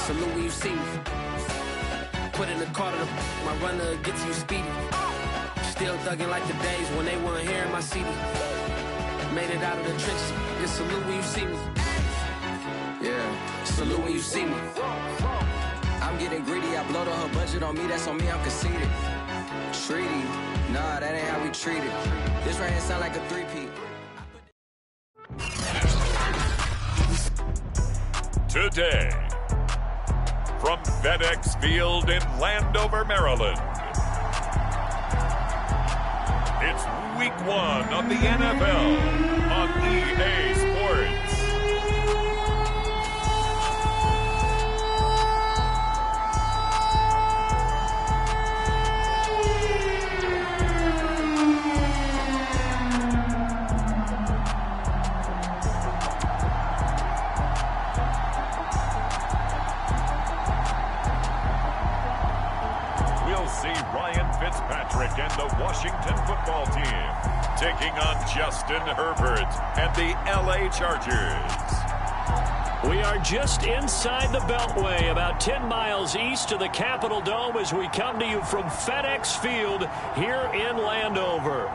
Salute when you see me. Put in the car to my runner gets you speedy. Still thugging like the days when they weren't hearing my CD. Made it out of the trenches. Just salute when you see me. Yeah, salute when you see me. I'm getting greedy. I blowed up her budget on me. That's on me. I'm conceited. Treaty. Nah, that ain't how we treat it. This right here sound like a three-peat. Today, from FedEx Field in Landover, Maryland, it's Week 1 of the NFL on EA Sports. Fitzpatrick and the Washington football team taking on Justin Herbert and the LA Chargers. We are just inside the Beltway, about 10 miles east of the Capitol Dome as we come to you from FedEx Field here in Landover.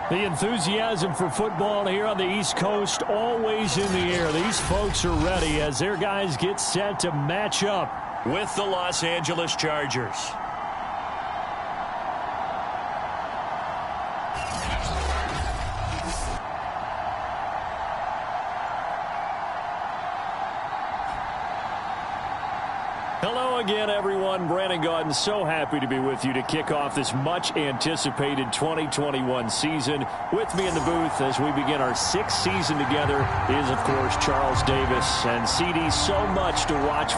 The enthusiasm for football here on the East Coast always in the air. These folks are ready as their guys get set to match up with the Los Angeles Chargers. Hello again, everyone. Brandon Gaudin, so happy to be with you to kick off this much-anticipated 2021 season. With me in the booth as we begin our sixth season together is, of course, Charles Davis. And CD, so much to watch.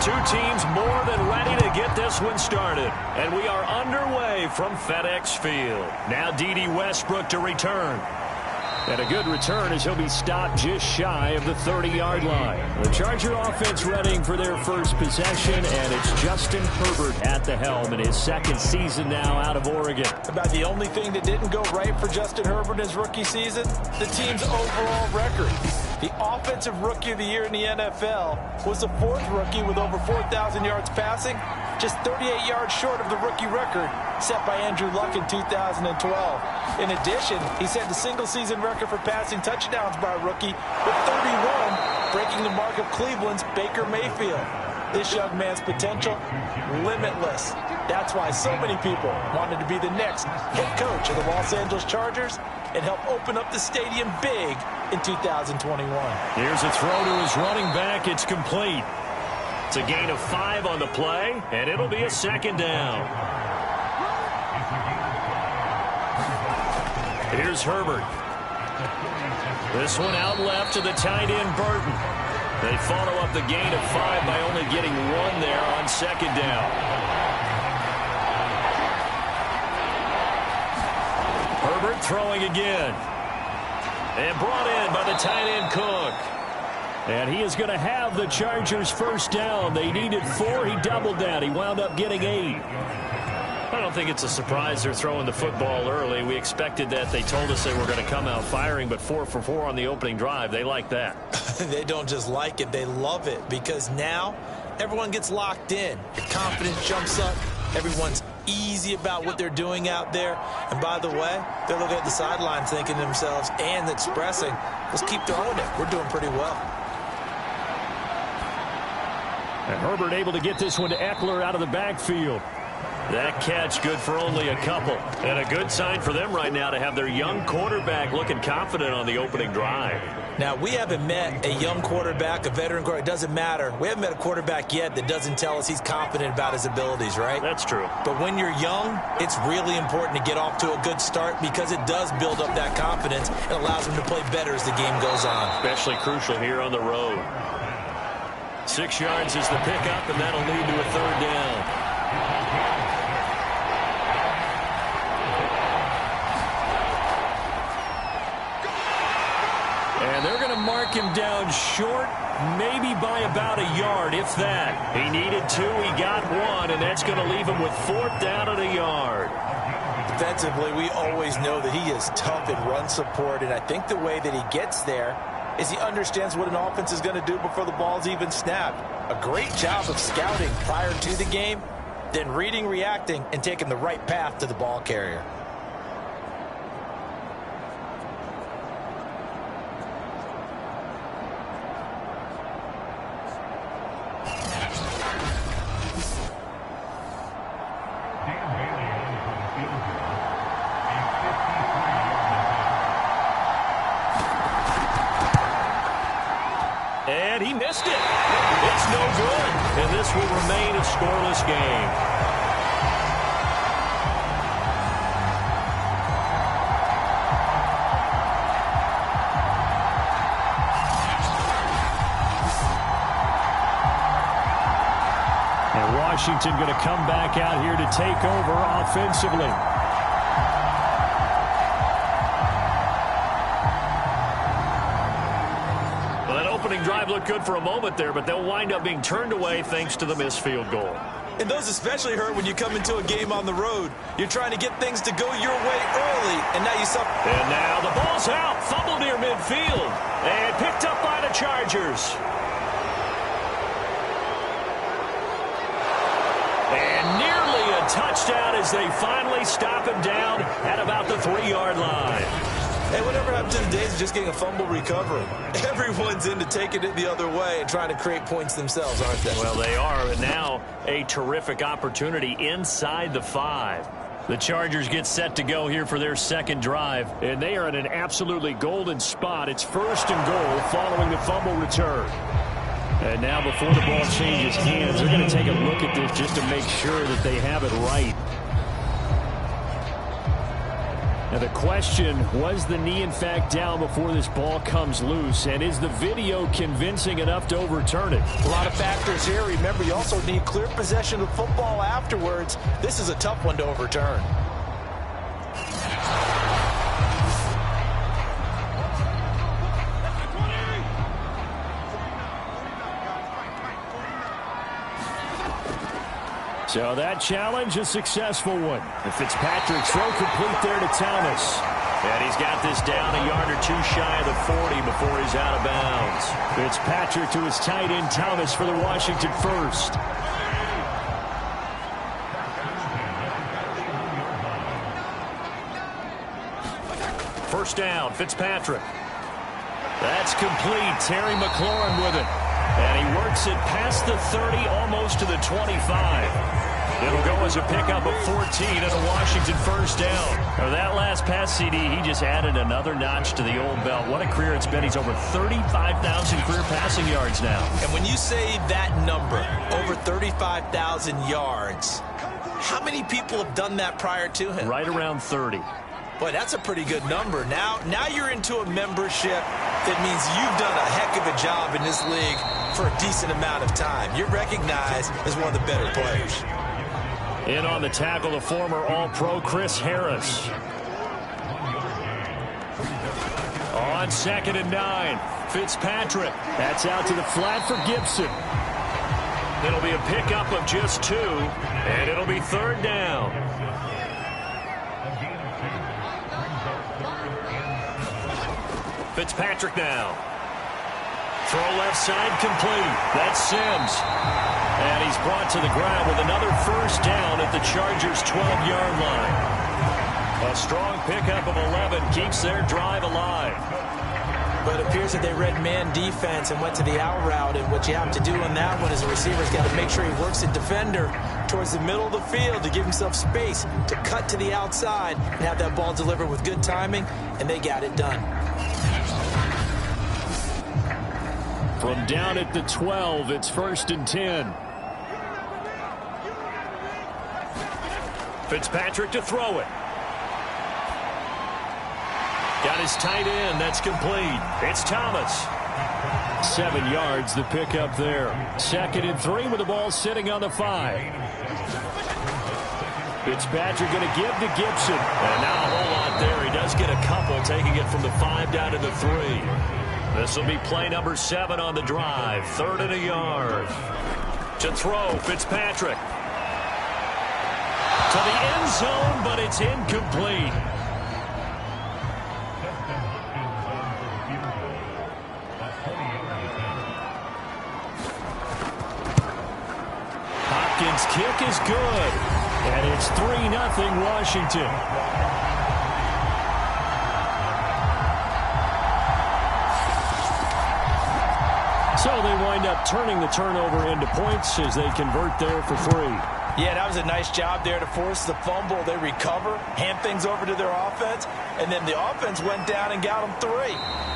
Two teams more than ready to get this one started. And we are underway from FedEx Field. Now D.D. Westbrook to return. And a good return as he'll be stopped just shy of the 30-yard line. The Charger offense readying for their first possession, and it's Justin Herbert at the helm in his second season now out of Oregon. About the only thing that didn't go right for Justin Herbert in his rookie season, the team's overall record. The offensive rookie of the year in the NFL was the fourth rookie with over 4,000 yards passing, just 38 yards short of the rookie record set by Andrew Luck in 2012. In addition, he set the single-season record for passing touchdowns by a rookie with 31, breaking the mark of Cleveland's Baker Mayfield. This young man's potential, limitless. That's why so many people wanted to be the next head coach of the Los Angeles Chargers and help open up the stadium big in 2021. Here's a throw to his running back. It's complete. It's a gain of 5 on the play, and it'll be a second down. Here's Herbert. This one out left to the tight end, Burton. They follow up the gain of 5 by only getting 1 there on second down. Herbert throwing again. And brought in by the tight end, Cook. And he is going to have the Chargers first down. They needed 4. He doubled that. He wound up getting 8. I don't think it's a surprise they're throwing the football early. We expected that. They told us they were going to come out firing, but 4 for 4 on the opening drive. They like that. They don't just like it. They love it because now everyone gets locked in. Your confidence jumps up. Everyone's easy about what they're doing out there. And by the way, they're looking at the sidelines thinking to themselves and expressing, let's keep throwing it. We're doing pretty well. And Herbert able to get this one to Eckler out of the backfield. That catch good for only a couple. And a good sign for them right now to have their young quarterback looking confident on the opening drive. Now, we haven't met a young quarterback, a veteran quarterback. It doesn't matter. We haven't met a quarterback yet that doesn't tell us he's confident about his abilities, right? That's true. But when you're young, it's really important to get off to a good start because it does build up that confidence and allows them to play better as the game goes on. Especially crucial here on the road. 6 yards is the pickup, and that'll lead to a third down. And they're going to mark him down short, maybe by about a yard, if that. He needed 2, he got 1, and that's going to leave him with 4th down and a yard. Defensively, we always know that he is tough in run support, and I think the way that he gets there is he understands what an offense is going to do before the ball's even snapped. A great job of scouting prior to the game, then reading, reacting, and taking the right path to the ball carrier. And he missed it. It's no good. And this will remain a scoreless game. And Washington going to come back out here to take over offensively. Drive looked good for a moment there, but they'll wind up being turned away thanks to the missed field goal. And those especially hurt when you come into a game on the road. You're trying to get things to go your way early, and now you suffer. And now the ball's out, fumbled near midfield, and picked up by the Chargers. And nearly a touchdown as they finally stop him down at about the 3-yard line. Hey, whatever happened to the days of just getting a fumble recovery? Everyone's into taking it the other way and trying to create points themselves, aren't they? Well, they are, and now a terrific opportunity inside the 5. The Chargers get set to go here for their second drive, and they are in an absolutely golden spot. It's 1st and goal following the fumble return. And now before the ball changes hands, they're going to take a look at this just to make sure that they have it right. Now the question, was the knee in fact down before this ball comes loose? And is the video convincing enough to overturn it? A lot of factors here. Remember, you also need clear possession of football afterwards. This is a tough one to overturn. So that challenge, a successful one. And Fitzpatrick throw complete there to Thomas. And he's got this down a yard or 2 shy of the 40 before he's out of bounds. Fitzpatrick to his tight end Thomas for the Washington first. First down, Fitzpatrick. That's complete. Terry McLaurin with it. And he works it past the 30, almost to the 25. It'll go as a pickup of 14 and a Washington first down. Now that last pass CD, he just added another notch to the old belt. What a career it's been. He's over 35,000 career passing yards now. And when you say that number, over 35,000 yards, how many people have done that prior to him? Right around 30. Boy, that's a pretty good number. Now you're into a membership that means you've done a heck of a job in this league for a decent amount of time. You're recognized as one of the better players. In on the tackle, the former All-Pro Chris Harris. On 2nd and 9, Fitzpatrick. That's out to the flat for Gibson. It'll be a pickup of just 2, and it'll be 3rd down. Fitzpatrick now. Throw left side complete. That's Sims. And he's brought to the ground with another first down at the Chargers' 12-yard line. A strong pickup of 11 keeps their drive alive. But it appears that they read man defense and went to the out route. And what you have to do on that one is the receiver's got to make sure he works the defender towards the middle of the field to give himself space to cut to the outside and have that ball delivered with good timing, and they got it done. From down at the 12, it's 1st and 10. Fitzpatrick to throw it. Got his tight end. That's complete. It's Thomas. 7 yards, the pickup there. 2nd and 3 with the ball sitting on the 5. Fitzpatrick going to give to Gibson. And not a whole lot there. He does get a couple, taking it from the 5 down to the 3. This will be play number 7 on the drive. 3rd and a yard. To throw, Fitzpatrick. To the end zone, but it's incomplete. Hopkins' kick is good. And it's 3-0 Washington. So they wind up turning the turnover into points as they convert there for 3. Yeah, that was a nice job there to force the fumble. They recover, hand things over to their offense, and then the offense went down and got them 3.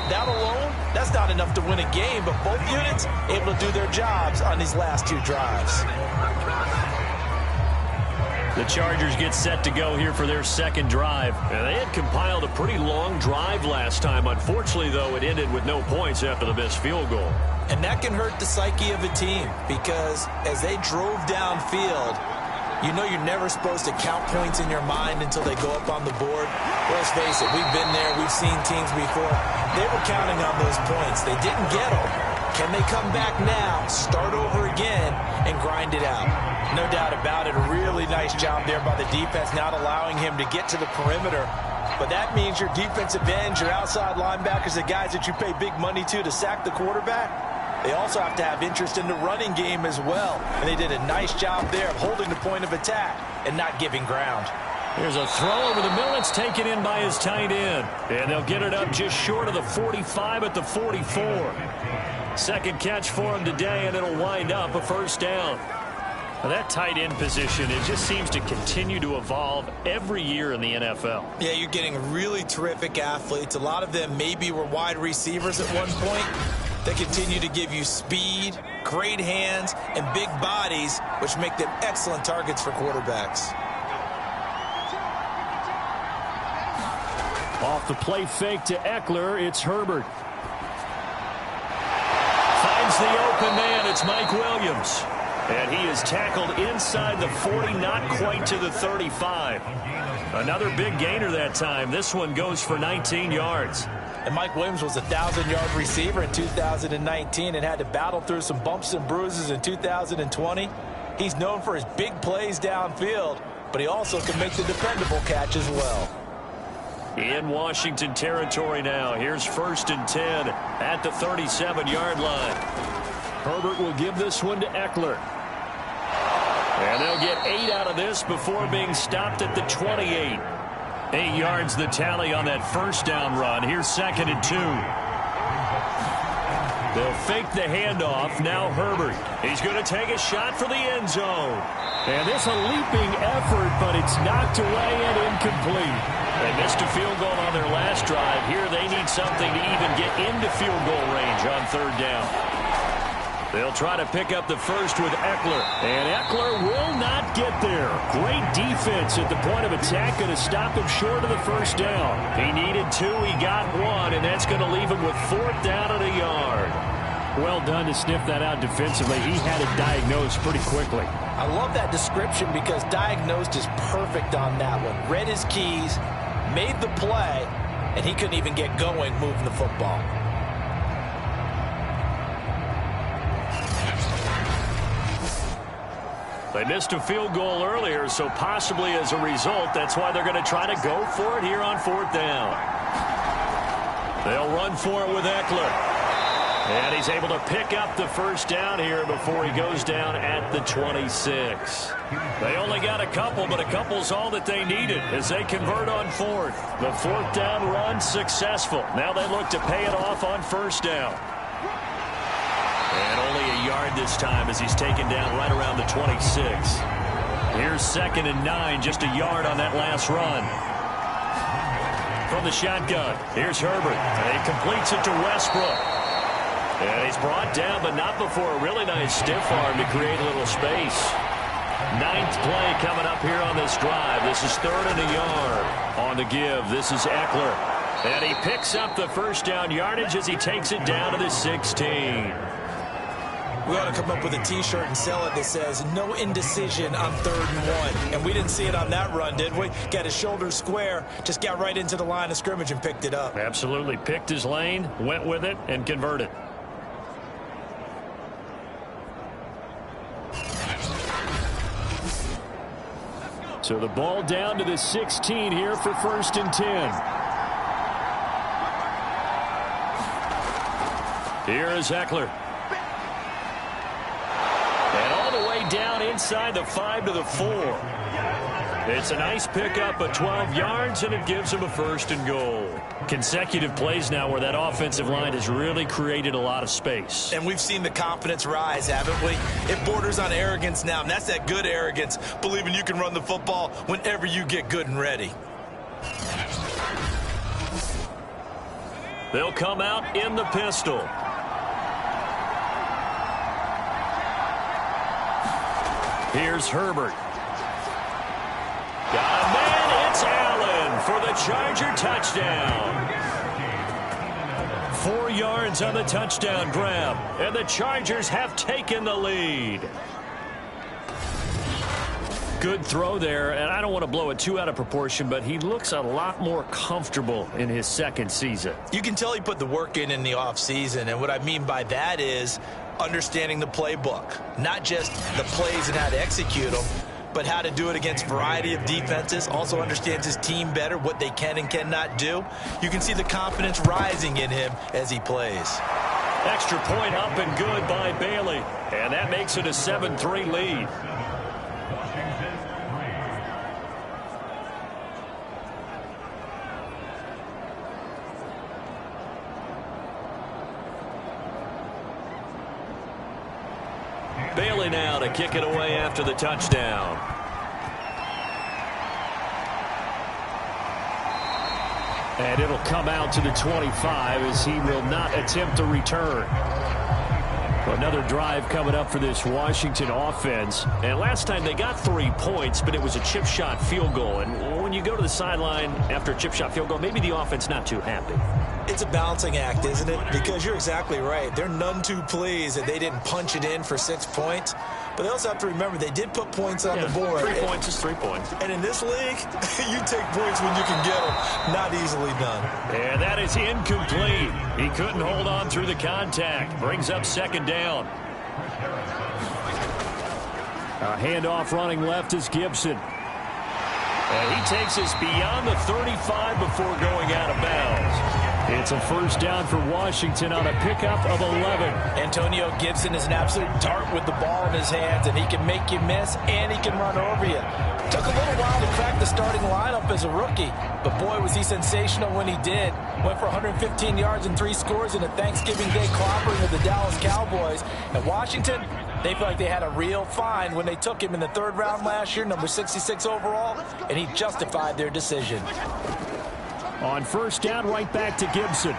That alone, that's not enough to win a game, but both units able to do their jobs on these last 2 drives. The Chargers get set to go here for their 2nd drive. And they had compiled a pretty long drive last time. Unfortunately, though, it ended with no points after the missed field goal. And that can hurt the psyche of a team because as they drove downfield, you know you're never supposed to count points in your mind until they go up on the board. Well, let's face it, we've been there, we've seen teams before. They were counting on those points. They didn't get them. Can they come back now, start over again, and grind it out? No doubt about it. A really nice job there by the defense, not allowing him to get to the perimeter. But that means your defensive ends, your outside linebackers, the guys that you pay big money to sack the quarterback, they also have to have interest in the running game as well. And they did a nice job there of holding the point of attack and not giving ground. Here's a throw over the middle. It's taken in by his tight end. And they'll get it up just short of the 45 at the 44. Second catch for him today, and it'll wind up a 1st down. Well, that tight end position, it just seems to continue to evolve every year in the NFL. Yeah, you're getting really terrific athletes. A lot of them maybe were wide receivers at one point. They continue to give you speed, great hands, and big bodies, which make them excellent targets for quarterbacks. Off the play fake to Eckler, it's Herbert. Finds the open man, it's Mike Williams. And he is tackled inside the 40, not quite to the 35. Another big gainer that time. This one goes for 19 yards. And Mike Williams was a 1,000-yard receiver in 2019 and had to battle through some bumps and bruises in 2020. He's known for his big plays downfield, but he also can make the dependable catch as well. In Washington territory now. Here's 1st and 10 at the 37-yard line. Herbert will give this one to Eckler. And they'll get 8 out of this before being stopped at the 28. 8 yards the tally on that 1st down run. Here's 2nd and 2. They'll fake the handoff. Now Herbert. He's going to take a shot for the end zone. And this a leaping effort, but it's knocked away and incomplete. They missed a field goal on their last drive. Here they need something to even get into field goal range on 3rd down. They'll try to pick up the 1st with Eckler. And Eckler will not get there. Great defense at the point of attack. Going to stop him short of the 1st down. He needed 2. He got 1. And that's going to leave him with 4th down and a yard. Well done to sniff that out defensively. He had it diagnosed pretty quickly. I love that description because diagnosed is perfect on that one. Read his keys, made the play, and he couldn't even get going moving the football. They missed a field goal earlier, so possibly as a result, that's why they're going to try to go for it here on 4th down. They'll run for it with Eckler. And he's able to pick up the 1st down here before he goes down at the 26. They only got a couple, but a couple's all that they needed as they convert on 4th. The 4th down run successful. Now they look to pay it off on 1st down. And only a yard this time as he's taken down right around the 26. Here's 2nd and 9, just a yard on that last run. From the shotgun, here's Herbert. And he completes it to Westbrook. And he's brought down, but not before a really nice stiff arm to create a little space. 9th play coming up here on this drive. This is 3rd and a yard. On the give, this is Eckler. And he picks up the 1st down yardage as he takes it down to the 16. We ought to come up with a T-shirt and sell it that says, no indecision on 3rd and 1. And we didn't see it on that run, did we? Got his shoulders square, just got right into the line of scrimmage and picked it up. Absolutely. Picked his lane, went with it, and converted. So the ball down to the 16 here for 1st and 10. Here is Eckler. And all the way down inside the 5 to the 4. It's a nice pickup of 12 yards, and it gives him a 1st and goal. Consecutive plays now where that offensive line has really created a lot of space. And we've seen the confidence rise, haven't we? It borders on arrogance now, and that's that good arrogance, believing you can run the football whenever you get good and ready. They'll come out in the pistol. Here's Herbert. Got a man, it's Allen for the Charger touchdown. 4 yards on the touchdown grab, and the Chargers have taken the lead. Good throw there, and I don't want to blow it too out of proportion, but he looks a lot more comfortable in his 2nd season. You can tell he put the work in the offseason, and what I mean by that is understanding the playbook. Not just the plays and how to execute them, but how to do it against a variety of defenses. Also understands his team better, what they can and cannot do. You can see the confidence rising in him as he plays. Extra point up and good by Bailey, and that makes it a 7-3 lead. Bailey now to kick it away after the touchdown. And it'll come out to the 25 as he will not attempt to return. Another drive coming up for this Washington offense. And last time they got 3 points, but it was a chip shot field goal. And when you go to the sideline after a chip shot field goal, maybe the offense not too happy. It's a balancing act, isn't it? Because you're exactly right. They're none too pleased that they didn't punch it in for 6 points. But they also have to remember they did put points on the board. 3 points is 3 points. And in this league, you take points when you can get them. Not easily done. And that is incomplete. He couldn't hold on through the contact. Brings up 2nd down. A handoff running left is Gibson. And he takes us beyond the 35 before going out of bounds. It's a 1st down for Washington on a pickup of 11. Antonio Gibson is an absolute dart with the ball in his hands, and he can make you miss, and he can run over you. Took a little while to crack the starting lineup as a rookie, but boy, was he sensational when he did. Went for 115 yards and 3 scores in a Thanksgiving Day clobbering of the Dallas Cowboys. And Washington, they feel like they had a real find when they took him in the 3rd round last year, number 66 overall, and he justified their decision. On 1st down, right back to Gibson.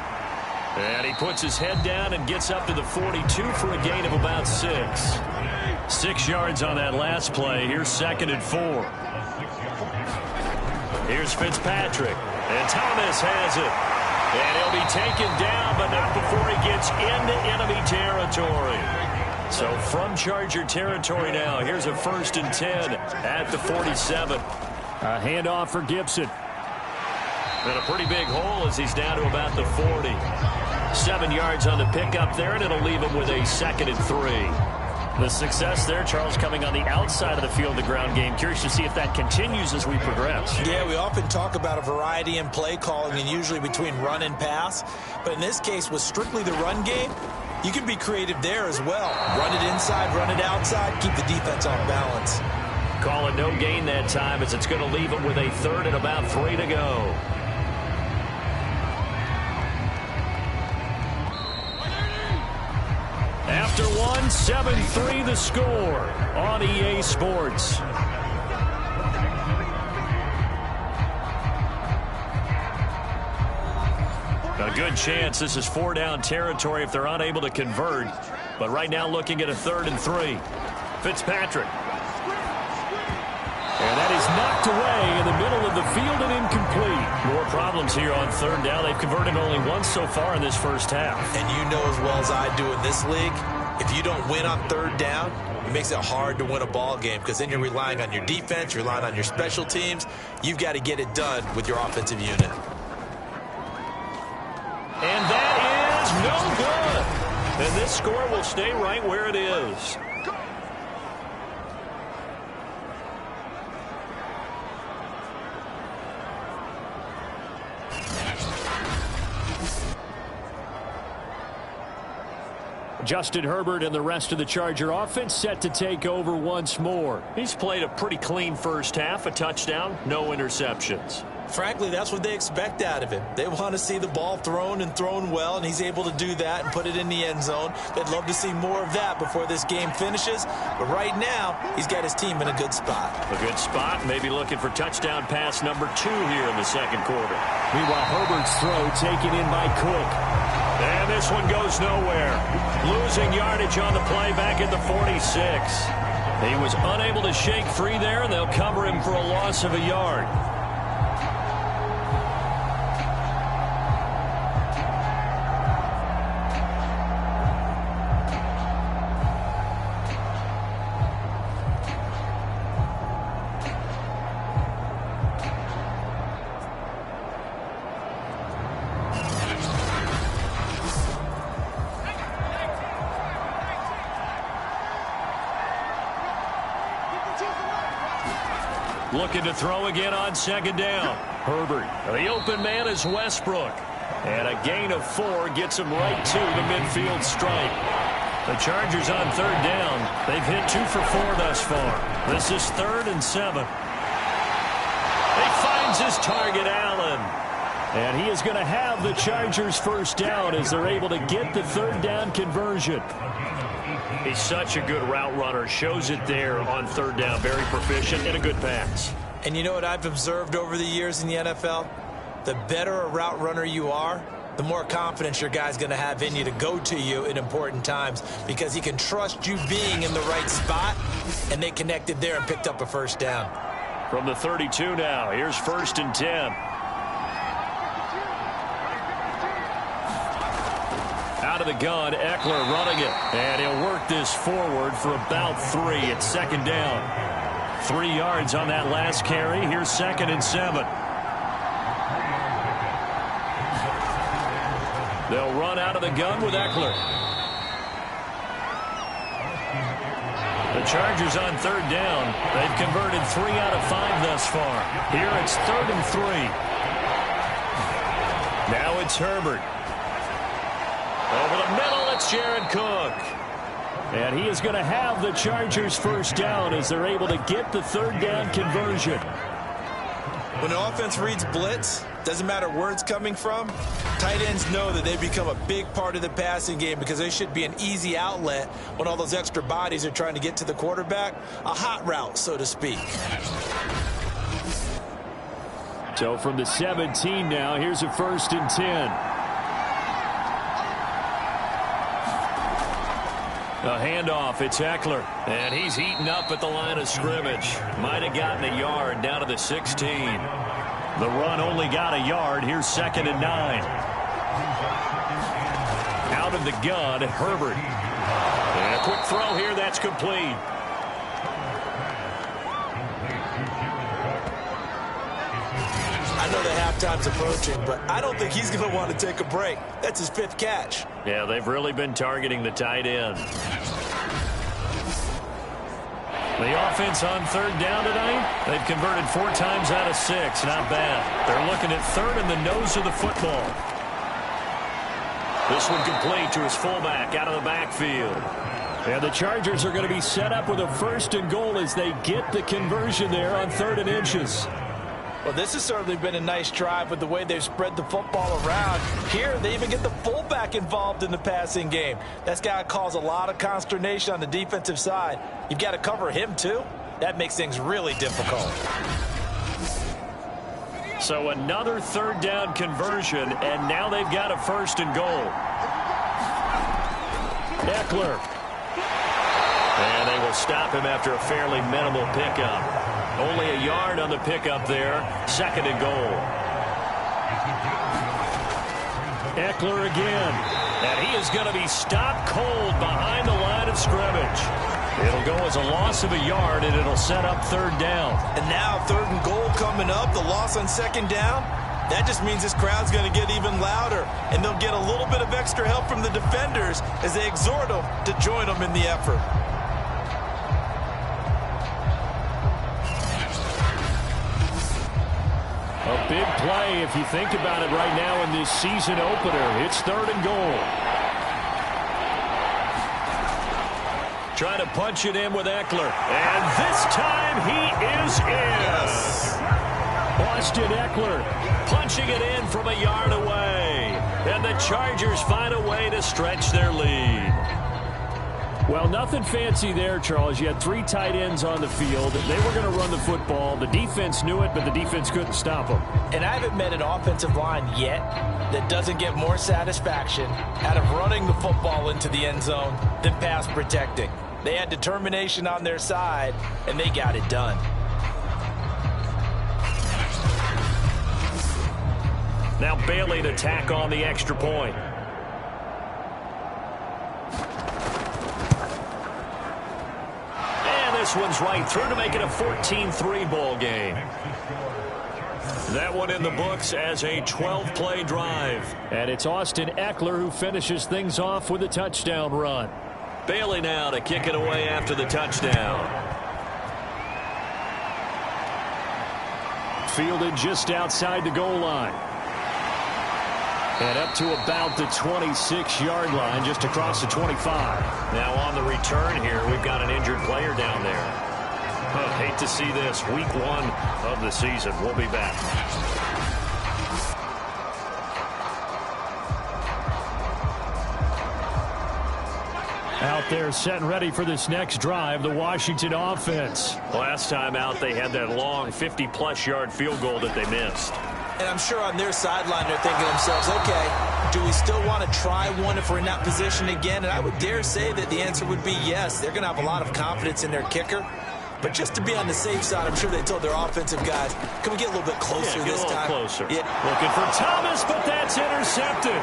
And he puts his head down and gets up to the 42 for a gain of about 6. 6 yards on that last play. Here's 2nd and 4. Here's Fitzpatrick. And Thomas has it. And he'll be taken down, but not before he gets into enemy territory. So from Charger territory now, here's a 1st and 10 at the 47. A handoff for Gibson. And a pretty big hole as he's down to about the 40. 7 yards on the pickup there, and it'll leave him with a 2nd and 3. The success there, Charles, coming on the outside of the field, the ground game. Curious to see if that continues as we progress. Yeah, we often talk about a variety in play calling and usually between run and pass. But in this case, with strictly the run game, you can be creative there as well. Run it inside, run it outside, keep the defense off balance. Call it no gain that time as it's going to leave him with a 3rd and about 3 to go. After 7-3 the score on EA Sports. A good chance this is 4-down territory if they're unable to convert. But right now looking at a 3rd and 3. Fitzpatrick. And that is knocked away in the middle of the field and incomplete. More problems here on 3rd down. They've converted only once so far in this 1st half. And you know as well as I do in this league, If you don't win on third down, it makes it hard to win a ball game because then you're relying on your defense, you're relying on your special teams. You've got to get it done with your offensive unit. And that is no good. And this score will stay right where it is. Justin Herbert and the rest of the Charger offense set to take over once more. He's played a pretty clean first half, a touchdown, no interceptions. Frankly, that's what they expect out of him. They want to see the ball thrown and thrown well, and he's able to do that and put it in the end zone. They'd love to see more of that before this game finishes. But right now, he's got his team in a good spot. A good spot, maybe looking for touchdown pass number 2 here in the second quarter. Meanwhile, Herbert's throw taken in by Cook. And this one goes nowhere. Losing yardage on the play back at the 46. He was unable to shake free there, and they'll cover him for a loss of a yard. Looking to throw again on second down. Herbert. The open man is Westbrook. And a gain of 4 gets him right to the midfield stripe. The Chargers on third down. They've hit 2 for 4 thus far. This is 3rd and 7. He finds his target, Allen. And he is going to have the Chargers first down as they're able to get the third down conversion. He's such a good route runner. Shows it there on third down. Very proficient and a good pass. And you know what I've observed over the years in the NFL? The better a route runner you are, the more confidence your guy's going to have in you to go to you in important times because he can trust you being in the right spot, and they connected there and picked up a first down. From the 32 now, here's 1st and 10. Out of the gun, Eckler running it. And he'll work this forward for about 3 at second down. 3 yards on that last carry. Here's 2nd and 7. They'll run out of the gun with Eckler. The Chargers on third down. They've converted 3 out of 5 thus far. Here it's 3rd and 3. Now it's Herbert. Over the middle, it's Jared Cook. And he is going to have the Chargers first down as they're able to get the third down conversion. When an offense reads blitz, doesn't matter where it's coming from, tight ends know that they become a big part of the passing game because they should be an easy outlet when all those extra bodies are trying to get to the quarterback. A hot route, so to speak. So from the 17 now, here's a 1st and 10. A handoff, it's Eckler, and he's heating up at the line of scrimmage. Might have gotten a yard down to the 16. The run only got a yard. Here's 2nd and 9. Out of the gun, Herbert. And a quick throw here, that's complete. I know the halftime's approaching, but I don't think he's going to want to take a break. That's his 5th catch. Yeah, they've really been targeting the tight end. The offense on third down tonight, they've converted 4 times out of 6. Not bad. They're looking at 3rd in the nose of the football. This one complete to his fullback out of the backfield. And the Chargers are going to be set up with a 1st and goal as they get the conversion there on 3rd and inches. Well, this has certainly been a nice drive with the way they've spread the football around. Here, they even get the fullback involved in the passing game. That's got to cause a lot of consternation on the defensive side. You've got to cover him, too. That makes things really difficult. So another third down conversion, and now they've got a 1st and goal. Eckler. And they will stop him after a fairly minimal pickup. Only a yard on the pickup there. 2nd and goal. Eckler again. And he is going to be stopped cold behind the line of scrimmage. It'll go as a loss of a yard, and it'll set up third down. And now 3rd and goal coming up, the loss on 2nd down. That just means this crowd's going to get even louder, and they'll get a little bit of extra help from the defenders as they exhort them to join them in the effort. A big play if you think about it right now in this season opener. It's 3rd and goal. Trying to punch it in with Eckler. And this time he is in. Yes. Austin Eckler punching it in from a yard away. And the Chargers find a way to stretch their lead. Well, nothing fancy there, Charles. You had 3 tight ends on the field. They were going to run the football. The defense knew it, but the defense couldn't stop them. And I haven't met an offensive line yet that doesn't get more satisfaction out of running the football into the end zone than pass protecting. They had determination on their side, and they got it done. Now Bailey to tack on the extra point. And this one's right through to make it a 14-3 ball game. That one in the books as a 12-play drive. And it's Austin Eckler who finishes things off with a touchdown run. Bailey now to kick it away after the touchdown. Fielded just outside the goal line. And up to about the 26-yard line, just across the 25. Now on the return here, we've got an injured player down there. Hate to see this. Week 1 of the season. We'll be back. Out there set and ready for this next drive, the Washington offense. Last time out, they had that long 50-plus yard field goal that they missed. And I'm sure on their sideline they're thinking to themselves, okay, do we still want to try one if we're in that position again? And I would dare say that the answer would be yes. They're going to have a lot of confidence in their kicker. But just to be on the safe side, I'm sure they told their offensive guys, can we get a little bit closer this time? Closer. Yeah. Looking for Thomas, but that's intercepted.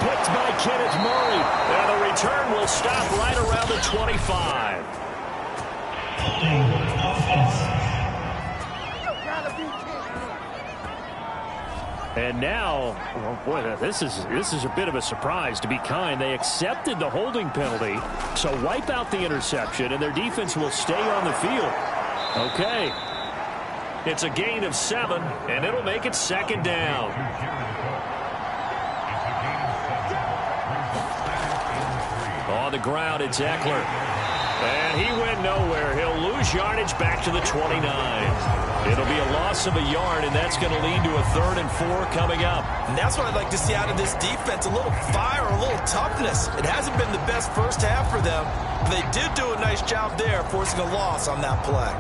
Picked by Kenneth Murray. And the return will stop right around the 25. And now, well, boy, this is a bit of a surprise, to be kind. They accepted the holding penalty, so wipe out the interception, and their defense will stay on the field. Okay. It's a gain of 7, and it'll make it 2nd down. On the ground, it's Eckler. And he went nowhere. He'll lose yardage back to the 29. It'll be a loss of a yard, and that's going to lead to a 3rd and 4 coming up. And that's what I'd like to see out of this defense, a little fire, a little toughness. It hasn't been the best first half for them, but they did do a nice job there, forcing a loss on that play.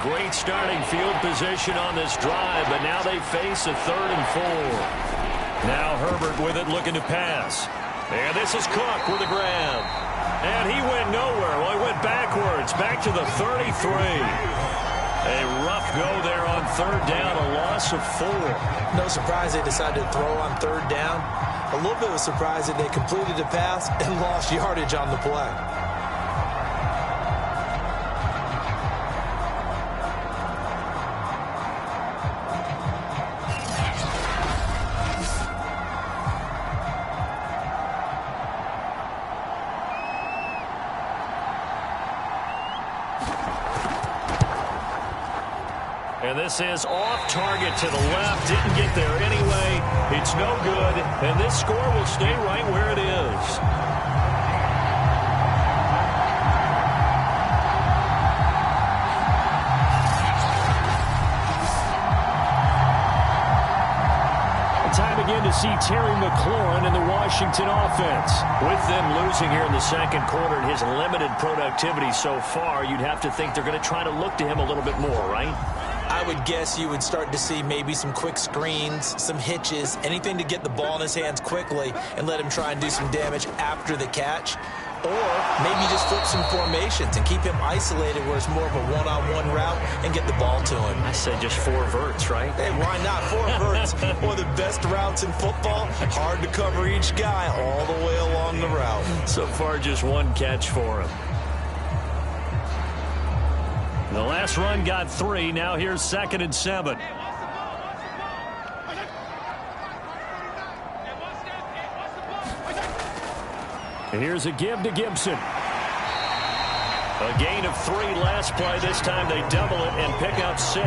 Great starting field position on this drive, but now they face a 3rd and 4. Now Herbert with it, looking to pass. And this is Cook with a grab. And he went nowhere. Well, he went backwards, back to the 33. A rough go there on 3rd down, a loss of 4. No surprise they decided to throw on 3rd down. A little bit of a surprise that they completed the pass and lost yardage on the play. And this is off target to the left. Didn't get there anyway. It's no good. And this score will stay right where it is. Time again to see Terry McLaurin in the Washington offense. With them losing here in the 2nd quarter and his limited productivity so far, you'd have to think they're going to try to look to him a little bit more, right? I would guess you would start to see maybe some quick screens, some hitches, anything to get the ball in his hands quickly and let him try and do some damage after the catch. Or maybe just flip some formations and keep him isolated where it's more of a one-on-one route and get the ball to him. I said just 4 verts, right? Hey, why not? 4 verts, one of the best routes in football. Hard to cover each guy all the way along the route. So far, just 1 catch for him. The last run got 3. Now here's 2nd and 7. And here's a give to Gibson. A gain of 3 last play. This time they double it and pick up 6.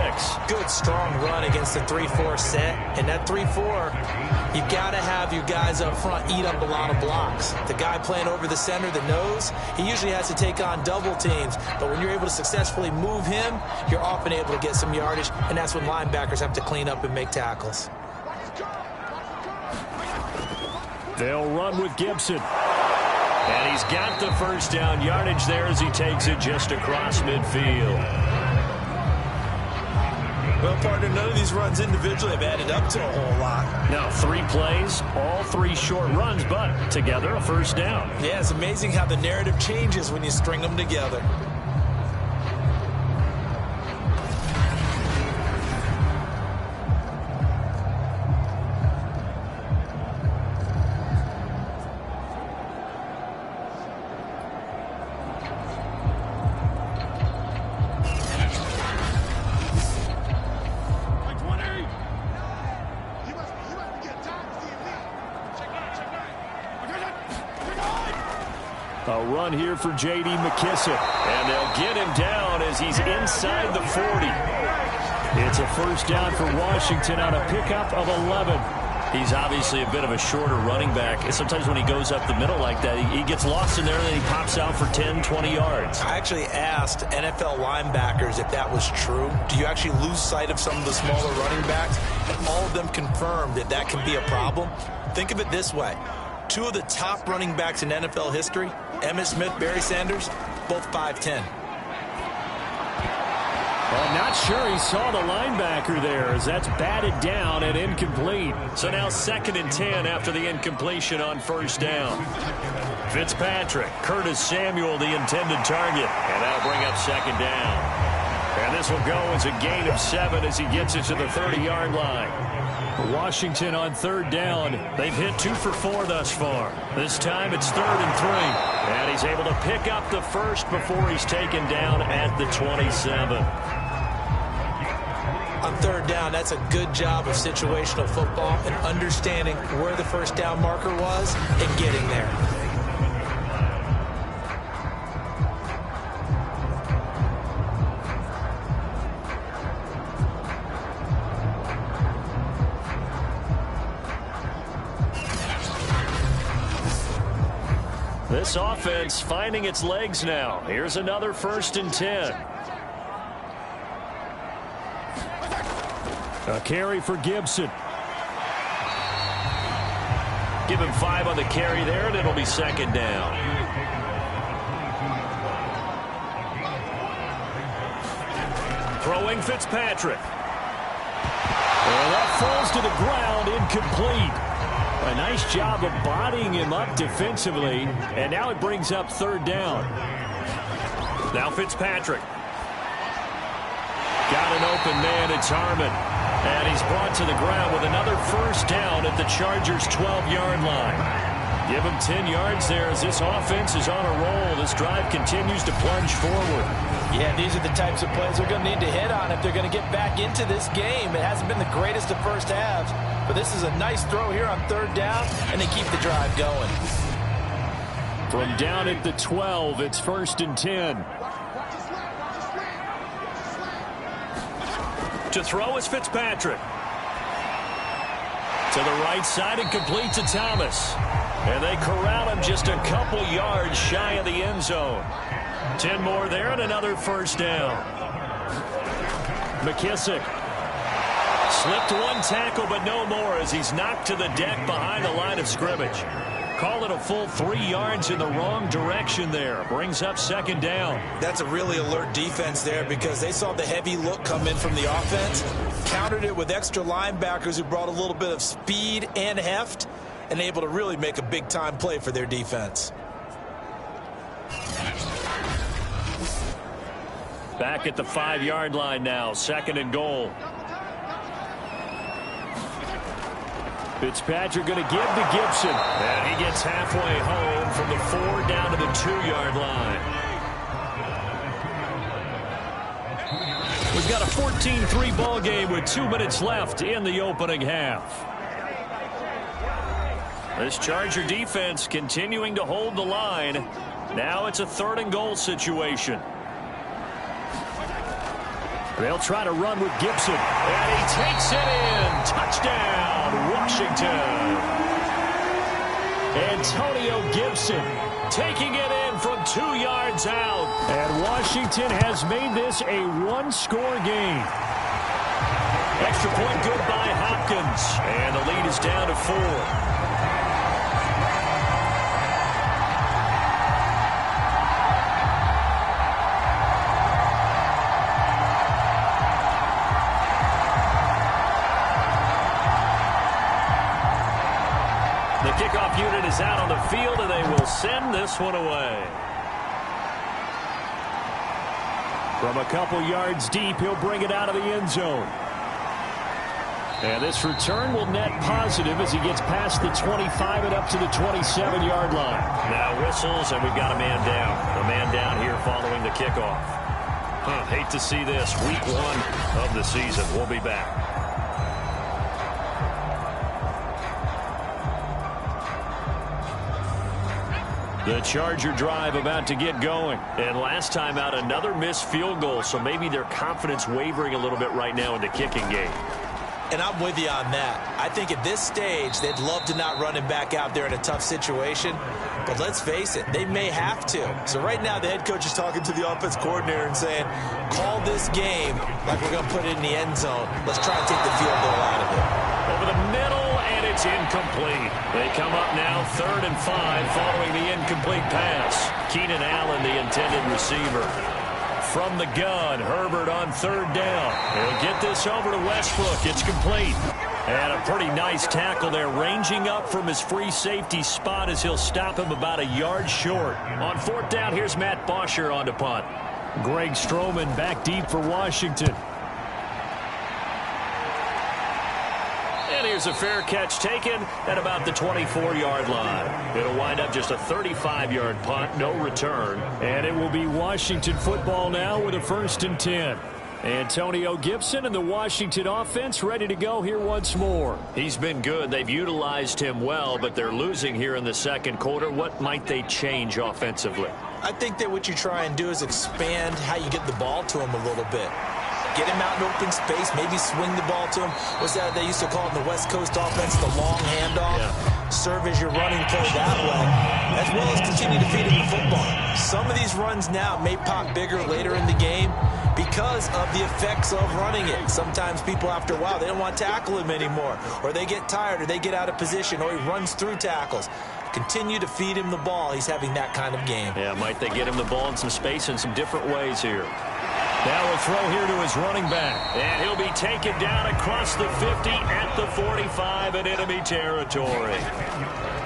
Good, strong run against the 3-4 set. And that 3-4, you've got to have your guys up front eat up a lot of blocks. The guy playing over the center, the nose, he usually has to take on double teams. But when you're able to successfully move him, you're often able to get some yardage. And that's when linebackers have to clean up and make tackles. They'll run with Gibson. And he's got the first down yardage there as he takes it just across midfield. Well, partner, none of these runs individually have added up to a whole lot. Now 3 plays, all 3 short runs, but together a first down. Yeah, it's amazing how the narrative changes when you string them together. A run here for J.D. McKissick. And they'll get him down as he's inside the 40. It's a first down for Washington on a pickup of 11. He's obviously a bit of a shorter running back. Sometimes when he goes up the middle like that, he gets lost in there and then he pops out for 10, 20 yards. I actually asked NFL linebackers if that was true. Do you actually lose sight of some of the smaller running backs? And all of them confirmed that that can be a problem. Think of it this way. 2 of the top running backs in NFL history, Emmitt Smith, Barry Sanders, both 5'10". Well, I'm not sure he saw the linebacker there as that's batted down and incomplete. So now 2nd and 10 after the incompletion on first down. Fitzpatrick, Curtis Samuel, the intended target. And that'll bring up 2nd down. And this will go as a gain of 7 as he gets it to the 30-yard line. Washington on 3rd down. They've hit 2 for 4 thus far. This time it's 3rd and 3. And he's able to pick up the first before he's taken down at the 27. On 3rd down, that's a good job of situational football and understanding where the first down marker was and getting there. This offense finding its legs now. Here's another 1st and 10. A carry for Gibson. Give him 5 on the carry there, and it'll be 2nd down. Throwing Fitzpatrick. And that falls to the ground, incomplete. A nice job of bodying him up defensively, and now it brings up 3rd down. Now Fitzpatrick. Got an open man, it's Harmon. And he's brought to the ground with another first down at the Chargers' 12-yard line. Give him 10 yards there as this offense is on a roll. This drive continues to plunge forward. Yeah, these are the types of plays they're going to need to hit on if they're going to get back into this game. It hasn't been the greatest of first halves, but this is a nice throw here on 3rd down, and they keep the drive going. From down at the 12, it's 1st and 10. To throw is Fitzpatrick. To the right side and complete to Thomas. And they corral him just a couple yards shy of the end zone. 10 more there and another first down. McKissick. Slipped 1 tackle, but no more as he's knocked to the deck behind the line of scrimmage. Call it a full 3 yards in the wrong direction there. Brings up second down. That's a really alert defense there because they saw the heavy look come in from the offense, countered it with extra linebackers who brought a little bit of speed and heft, and able to really make a big-time play for their defense. Back at the 5-yard line now, second and goal. Fitzpatrick going to give to Gibson. And he gets halfway home from the 4 down to the 2-yard line. We've got a 14-3 ball game with 2 minutes left in the opening half. This Charger defense continuing to hold the line. Now it's a 3rd and goal situation. They'll try to run with Gibson. And he takes it in. Touchdown, Washington. Antonio Gibson taking it in from 2 yards out. And Washington has made this a 1-score game. Extra point good by Hopkins. And the lead is down to 4. Kickoff unit is out on the field, and they will send this one away. From a couple yards deep, he'll bring it out of the end zone. And this return will net positive as he gets past the 25 and up to the 27-yard line. Now whistles, and we've got a man down. A man down here following the kickoff. Hate to see this. Week 1 of the season. We'll be back. The Charger drive about to get going. And last time out, another missed field goal, so maybe their confidence wavering a little bit right now in the kicking game. And I'm with you on that. I think at this stage, they'd love to not run him back out there in a tough situation. But let's face it, they may have to. So right now, the head coach is talking to the offense coordinator and saying, call this game like we're going to put it in the end zone. Let's try and take the field goal out of it. Over the middle, and it's incomplete. They come up now 3rd and 5 following the incomplete pass. Keenan Allen, the intended receiver. From the gun, Herbert on 3rd down. He'll get this over to Westbrook. It's complete. And a pretty nice tackle there, ranging up from his free safety spot as he'll stop him about a yard short. On 4th down, here's Matt Bosher on to punt. Greg Stroman back deep for Washington. And here's a fair catch taken at about the 24-yard line. It'll wind up just a 35-yard punt, no return. And it will be Washington football now with a 1st and 10. Antonio Gibson and the Washington offense ready to go here once more. He's been good. They've utilized him well, but they're losing here in the 2nd quarter. What might they change offensively? I think that what you try and do is expand how you get the ball to him a little bit. Get him out in open space, maybe swing the ball to him. What's that they used to call in the West Coast offense, the long handoff? Yeah. Serve as your running play that way, as well as continue to feed him the football. Some of these runs now may pop bigger later in the game because of the effects of running it. Sometimes people, after a while, they don't want to tackle him anymore, or they get tired, or they get out of position, or he runs through tackles. Continue to feed him the ball. He's having that kind of game. Yeah, might they get him the ball in some space in some different ways here. Now a throw here to his running back. And he'll be taken down across the 50 at the 45 in enemy territory.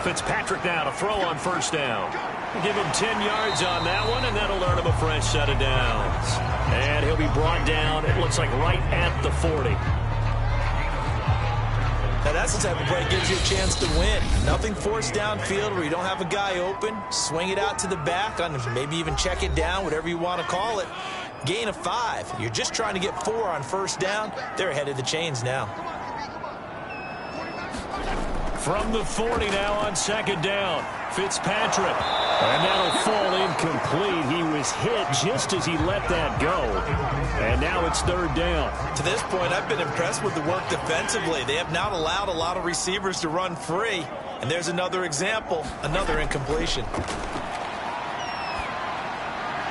Fitzpatrick now to throw on 1st down. Give him 10 yards on that one, and that'll earn him a fresh set of downs. And he'll be brought down, it looks like right at the 40. Now that's the type of play that gives you a chance to win. Nothing forced downfield where you don't have a guy open. Swing it out to the back, maybe even check it down, whatever you want to call it. Gain of 5. You're just trying to get 4 on 1st down. They're ahead of the chains now. From the 40 now on 2nd down. Fitzpatrick. And that'll fall incomplete. He was hit just as he let that go. And now it's 3rd down. To this point, I've been impressed with the work defensively. They have not allowed a lot of receivers to run free. And there's another example, another incompletion.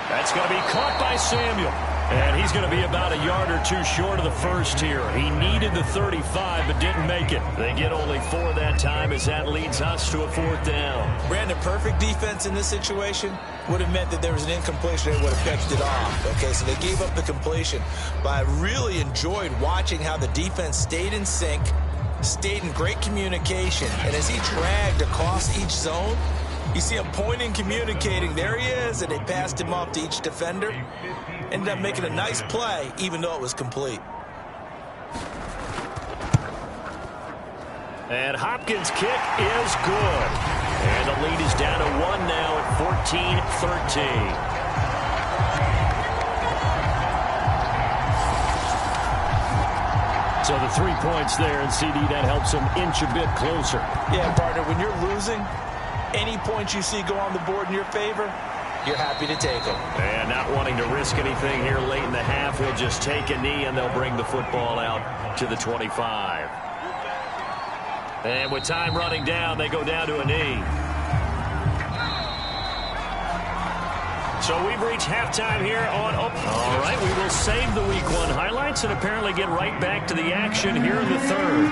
That's going to be caught by Samuel. And he's going to be about a yard or two short of the first here. He needed the 35, but didn't make it. They get only 4 that time as that leads us to a 4th down. Brandon, perfect defense in this situation would have meant that there was an incompletion that would have picked it off. Okay, so they gave up the completion. But I really enjoyed watching how the defense stayed in sync, stayed in great communication. And as he dragged across each zone, you see him pointing, communicating. There he is, and they passed him off to each defender. Ended up making a nice play, even though it was complete. And Hopkins' kick is good. And the lead is down to 1 now at 14-13. So the 3 points there, and CD, that helps them inch a bit closer. Yeah, partner, when you're losing, any points you see go on the board in your favor, you're happy to take them. And not wanting to risk anything here late in the half, he'll just take a knee, and they'll bring the football out to the 25. And with time running down, they go down to a knee. So we've reached halftime here on... All right, we will save the Week 1 highlights and apparently get right back to the action here in the third.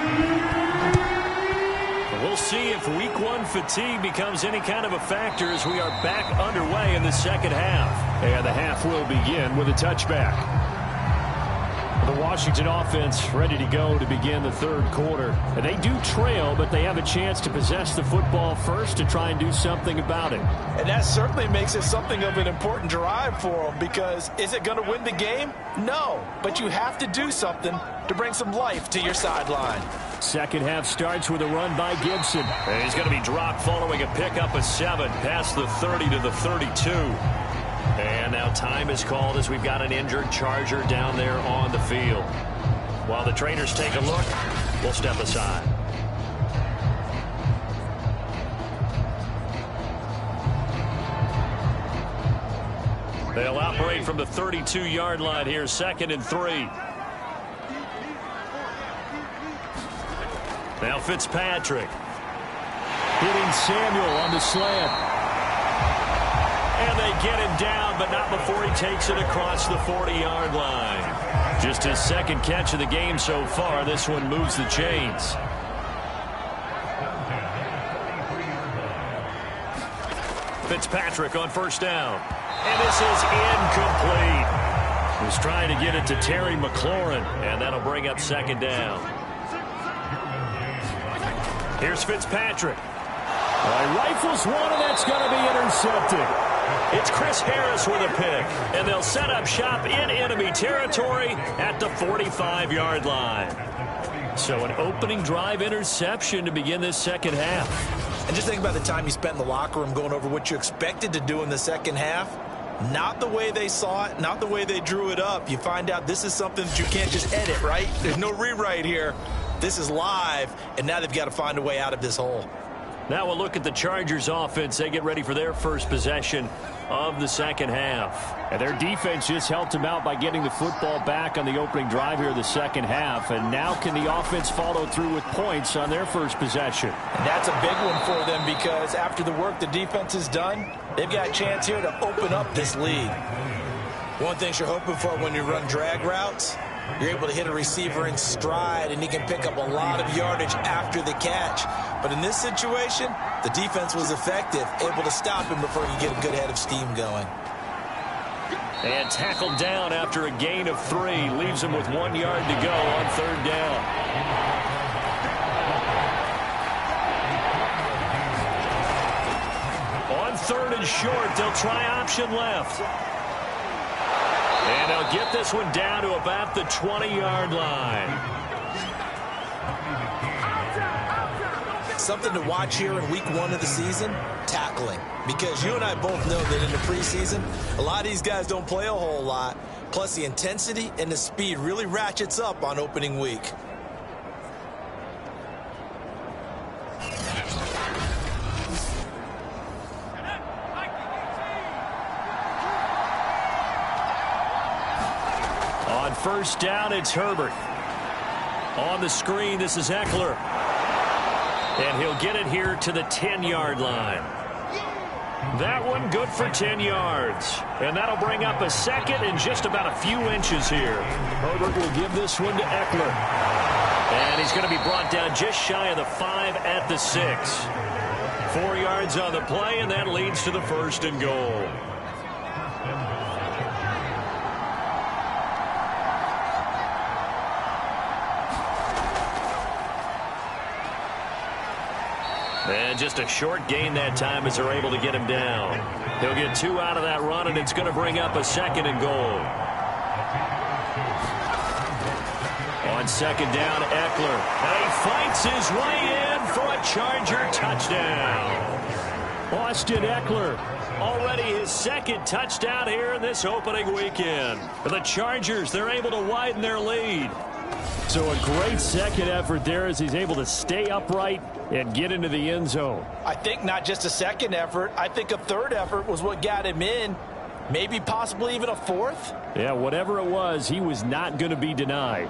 We'll see if Week 1 fatigue becomes any kind of a factor as we are back underway in the second half. And the half will begin with a touchback. The Washington offense ready to go to begin the third quarter. And they do trail, but they have a chance to possess the football first to try and do something about it. And that certainly makes it something of an important drive for them, because is it going to win the game? No, but you have to do something to bring some life to your sideline. Second half starts with a run by Gibson. And he's going to be dropped following a pickup of 7 past the 30 to the 32. And now time is called as we've got an injured Charger down there on the field. While the trainers take a look, we'll step aside. They'll operate from the 32-yard line here, 2nd and 3. Now Fitzpatrick. Hitting Samuel on the slant. And they get him down, but not before he takes it across the 40-yard line. Just his second catch of the game so far. This one moves the chains. Fitzpatrick on first down. And this is incomplete. He was trying to get it to Terry McLaurin, and that'll bring up 2nd down. Here's Fitzpatrick. He rifles one, and that's going to be intercepted. It's Chris Harris with a pick, and they'll set up shop in enemy territory at the 45-yard line. So an opening drive interception to begin this second half. And just think about the time you spent in the locker room going over what you expected to do in the second half. Not the way they saw it, not the way they drew it up. You find out this is something that you can't just edit, right? There's no rewrite here. This is live, and now they've got to find a way out of this hole. Now we'll look at the Chargers offense. They get ready for their first possession of the second half. And their defense just helped them out by getting the football back on the opening drive here in the second half. And now can the offense follow through with points on their first possession? And that's a big one for them, because after the work the defense has done, they've got a chance here to open up this lead. One thing you're hoping for when you run drag routes, you're able to hit a receiver in stride, and he can pick up a lot of yardage after the catch. But in this situation, the defense was effective, able to stop him before he get a good head of steam going. And tackled down after a gain of 3. Leaves him with 1 yard to go on 3rd down. On 3rd and short, they'll try option left. And they'll get this one down to about the 20-yard line. Something to watch here in week 1 of the season, tackling. Because you and I both know that in the preseason, a lot of these guys don't play a whole lot. Plus, the intensity and the speed really ratchets up on opening week. On first down, it's Herbert. On the screen, this is Eckler. And he'll get it here to the 10-yard line. That one good for 10 yards. And that'll bring up a second and just about a few inches here. Herbert will give this one to Eckler. And he's going to be brought down just shy of the 5 at the 6. 4 yards on the play, and that leads to the 1st and goal. And just a short gain that time as they're able to get him down. He'll get 2 out of that run, and it's going to bring up a 2nd and goal. On 2nd down, Eckler. And he fights his way in for a Charger touchdown. Austin Eckler, already his 2nd touchdown here in this opening weekend. For the Chargers, they're able to widen their lead. So a great second effort there as he's able to stay upright and get into the end zone. I think not just a second effort. I think a third effort was what got him in. Maybe possibly even a 4th. Yeah, whatever it was, he was not going to be denied.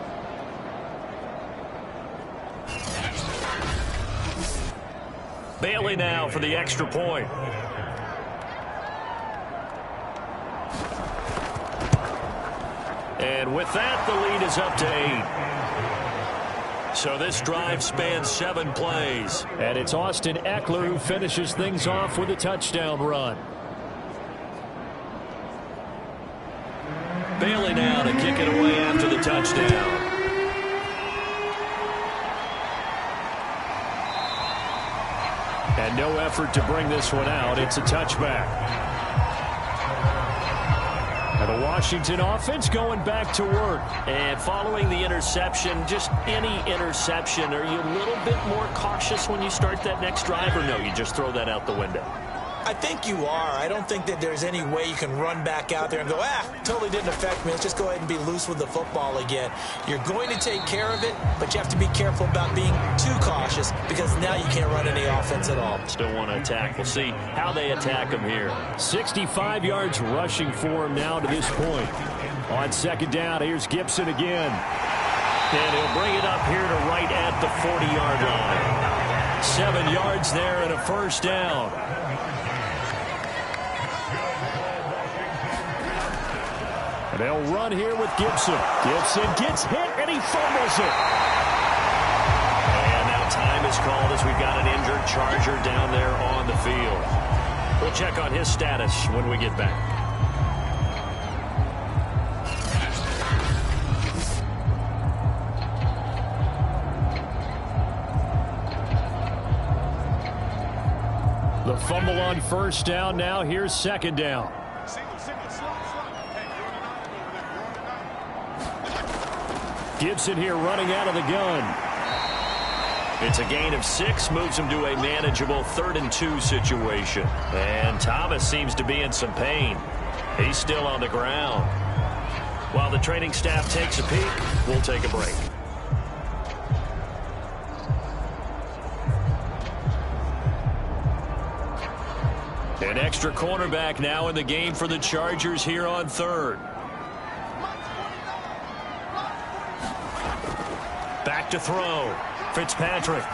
Bailey now for the extra point. And with that, the lead is up to 8. So this drive spans 7 plays. And it's Austin Eckler who finishes things off with a touchdown run. Bailey now to kick it away after the touchdown. And no effort to bring this one out. It's a touchback. And the Washington offense going back to work. And following the interception, just any interception, are you a little bit more cautious when you start that next drive, or no, you just throw that out the window? I think you are. I don't think that there's any way you can run back out there and go, totally didn't affect me. Let's just go ahead and be loose with the football again. You're going to take care of it, but you have to be careful about being too cautious because now you can't run any offense at all. Still want to attack. We'll see how they attack him here. 65 yards rushing for him now to this point. On 2nd down, here's Gibson again. And he'll bring it up here to right at the 40-yard line. 7 yards there and a 1st down. And they'll run here with Gibson. Gibson gets hit, and he fumbles it. And now time is called as we've got an injured Charger down there on the field. We'll check on his status when we get back. The fumble on 1st down. Now here's 2nd down. Gibson here running out of the gun. It's a gain of 6, moves him to a manageable 3rd and 2 situation. And Thomas seems to be in some pain. He's still on the ground. While the training staff takes a peek, we'll take a break. An extra cornerback now in the game for the Chargers here on 3rd. Back to throw. Fitzpatrick.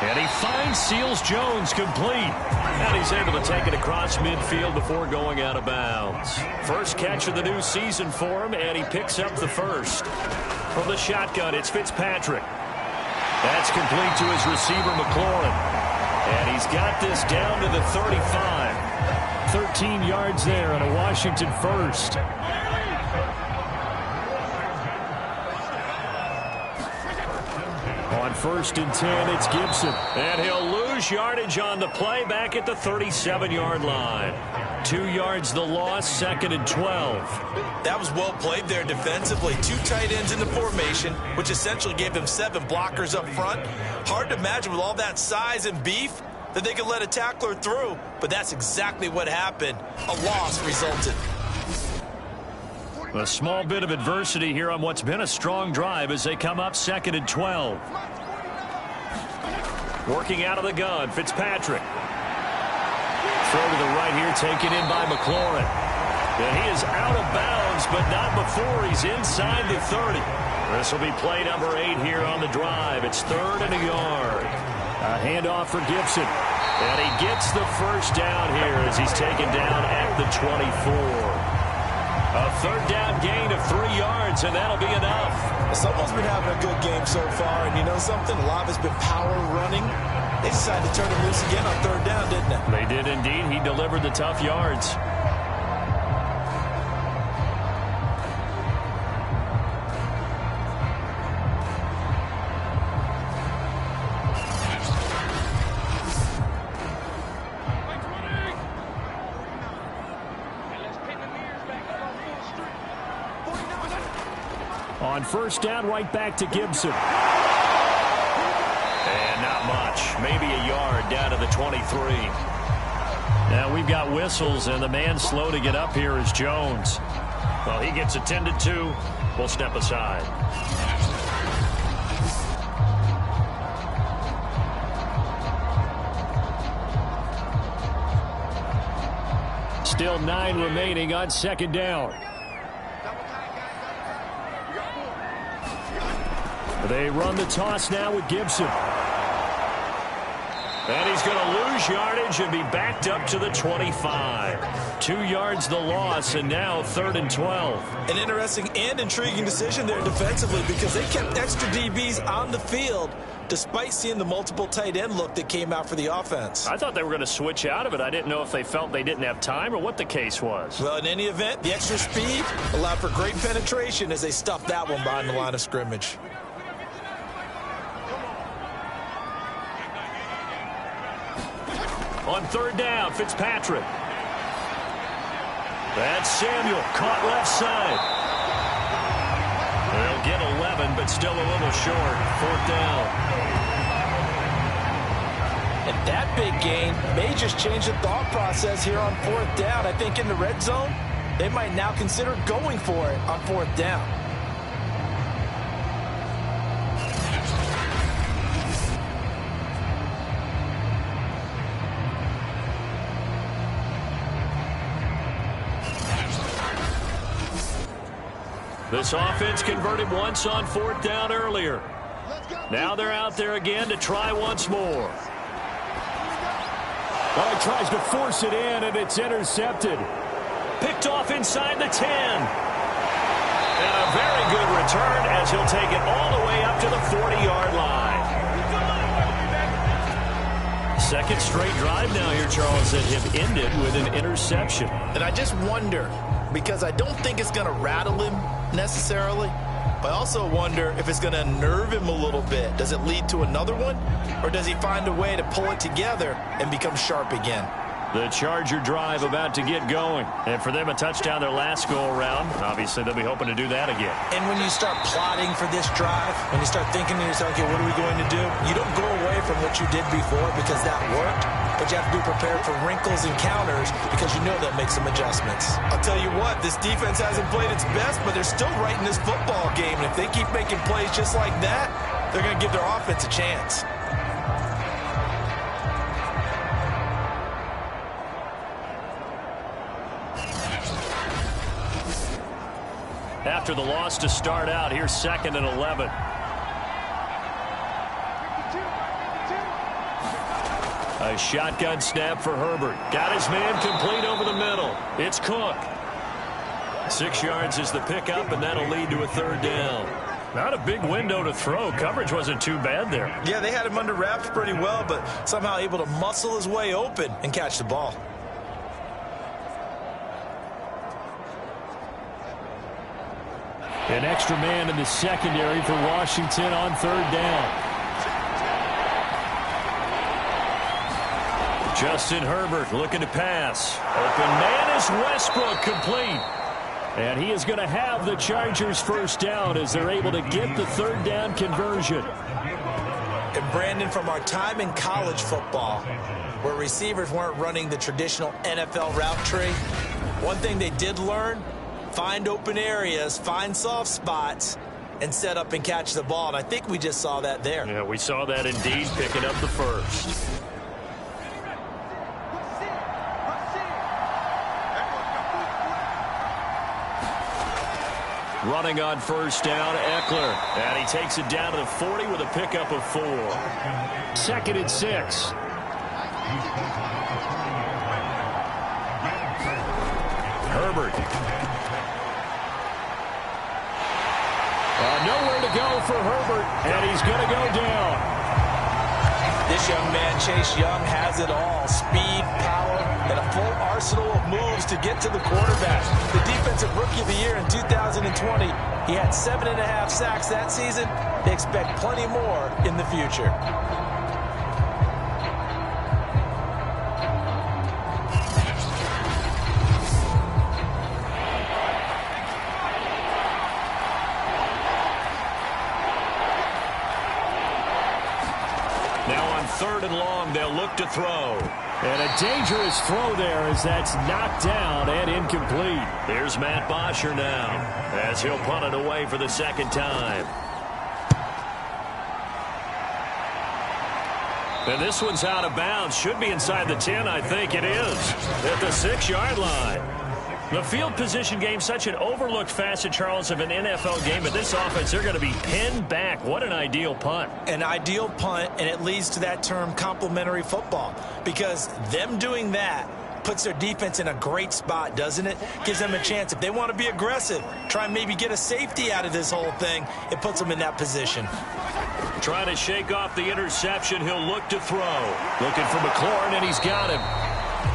And he finds Seals-Jones complete. And he's able to take it across midfield before going out of bounds. First catch of the new season for him, and he picks up the 1st. From the shotgun, it's Fitzpatrick. That's complete to his receiver, McLaurin. And he's got this down to the 35. 13 yards there and a Washington 1st. On 1st and 10, it's Gibson. And he'll lose yardage on the play back at the 37-yard line. 2 yards the loss, 2nd and 12. That was well played there defensively. 2 tight ends in the formation, which essentially gave them 7 blockers up front. Hard to imagine with all that size and beef that they could let a tackler through, but that's exactly what happened. A loss resulted. A small bit of adversity here on what's been a strong drive as they come up 2nd and 12. Working out of the gun, Fitzpatrick. Throw to the right here, taken in by McLaurin. And he is out of bounds, but not before he's inside the 30. This will be play number 8 here on the drive. It's 3rd and a yard. A handoff for Gibson. And he gets the first down here as he's taken down at the 24. A third down gain of 3 yards, and that'll be enough. Someone's been having a good game so far, and you know something? A lot of it's been power running. They decided to turn him loose again on third down, didn't they? They did indeed. He delivered the tough yards. On first down, right back to Gibson. And not much. Maybe a yard down to the 23. Now we've got whistles, and the man slow to get up here is Jones. Well, he gets attended to. We'll step aside. Still 9 remaining on second down. They run the toss now with Gibson. And he's going to lose yardage and be backed up to the 25. 2 yards the loss, and now 3rd and 12. An interesting and intriguing decision there defensively because they kept extra DBs on the field despite seeing the multiple tight end look that came out for the offense. I thought they were going to switch out of it. I didn't know if they felt they didn't have time or what the case was. Well, in any event, the extra speed allowed for great penetration as they stuffed that one behind the line of scrimmage. On third down, Fitzpatrick. That's Samuel, caught left side. They'll get 11, but still a little short. 4th down. And that big gain may just change the thought process here on 4th down. I think in the red zone, they might now consider going for it on 4th down. This offense converted once on 4th down earlier. Now they're out there again to try once more. Well, he tries to force it in, and it's intercepted. Picked off inside the 10. And a very good return as he'll take it all the way up to the 40-yard line. Second straight drive now here, Charles, that have ended with an interception. And I just wonder, because I don't think it's going to rattle him necessarily, but I also wonder if it's going to unnerve him a little bit. Does it lead to another one, or does he find a way to pull it together and become sharp again? The Charger drive about to get going. And for them, a touchdown their last go-around. Obviously, they'll be hoping to do that again. And when you start plotting for this drive, when you start thinking to yourself, okay, what are we going to do? You don't go away from what you did before because that worked, but you have to be prepared for wrinkles and counters because you know they'll make some adjustments. I'll tell you what, this defense hasn't played its best, but they're still right in this football game. And if they keep making plays just like that, they're going to give their offense a chance. After the loss to start out, here's 2nd and 11. A shotgun snap for Herbert. Got his man complete over the middle. It's Cook. 6 yards is the pickup, and that'll lead to a 3rd down. Not a big window to throw. Coverage wasn't too bad there. Yeah, they had him under wraps pretty well, but somehow able to muscle his way open and catch the ball. An extra man in the secondary for Washington on 3rd down. Justin Herbert looking to pass. Open man is Westbrook, complete. And he is going to have the Chargers' first down as they're able to get the 3rd down conversion. And Brandon, from our time in college football, where receivers weren't running the traditional NFL route tree, one thing they did learn: find open areas, find soft spots, and set up and catch the ball. And I think we just saw that there. Yeah, we saw that indeed, picking up the first. Running on first down, Eckler. And he takes it down to the 40 with a pickup of 4. 2nd and 6. Herbert. Nowhere to go for Herbert, and he's going to go down. This young man, Chase Young, has it all. Speed, power, and a full arsenal of moves to get to the quarterback. The Defensive Rookie of the Year in 2020. He had 7.5 sacks that season. They expect plenty more in the future. Now on 3rd and long, they'll look to throw. And a dangerous throw there as that's knocked down and incomplete. Here's Matt Bosher now as he'll punt it away for the 2nd time. And this one's out of bounds. Should be inside the 10, I think it is. At the 6-yard line. The field position game, such an overlooked facet, Charles, of an NFL game. But this offense, they're going to be pinned back. What an ideal punt. An ideal punt, and it leads to that term complementary football. Because them doing that puts their defense in a great spot, doesn't it? Gives them a chance. If they want to be aggressive, try and maybe get a safety out of this whole thing, it puts them in that position. Trying to shake off the interception. He'll look to throw. Looking for McLaurin, and he's got him.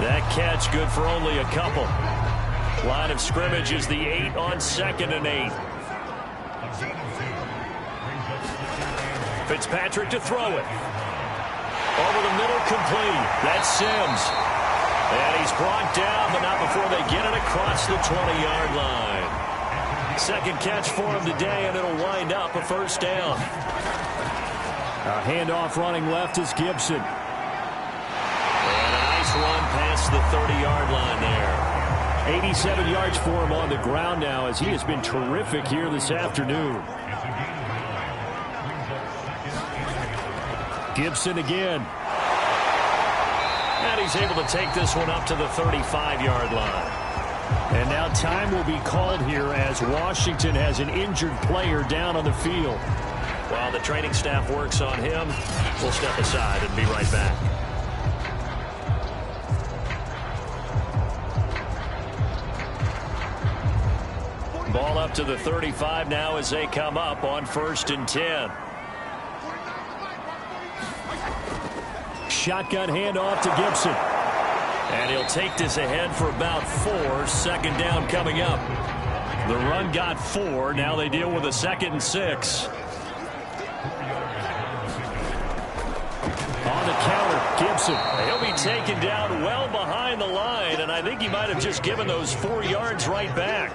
That catch good for only a couple. Line of scrimmage is the 8 on 2nd and 8. Fitzpatrick to throw it. Over the middle, complete. That's Sims. And he's brought down, but not before they get it across the 20-yard line. 2nd catch for him today, and it'll wind up a 1st down. A handoff running left is Gibson. And a nice run past the 30-yard line there. 87 yards for him on the ground now as he has been terrific here this afternoon. Gibson again. And he's able to take this one up to the 35-yard line. And now time will be called here as Washington has an injured player down on the field. While the training staff works on him, we'll step aside and be right back. Ball up to the 35 now as they come up on 1st and 10. Shotgun handoff to Gibson. And he'll take this ahead for about 4. 2nd down coming up. The run got 4. Now they deal with a 2nd and 6. On the counter, Gibson. He'll be taken down well behind the line, and I think he might have just given those 4 yards right back.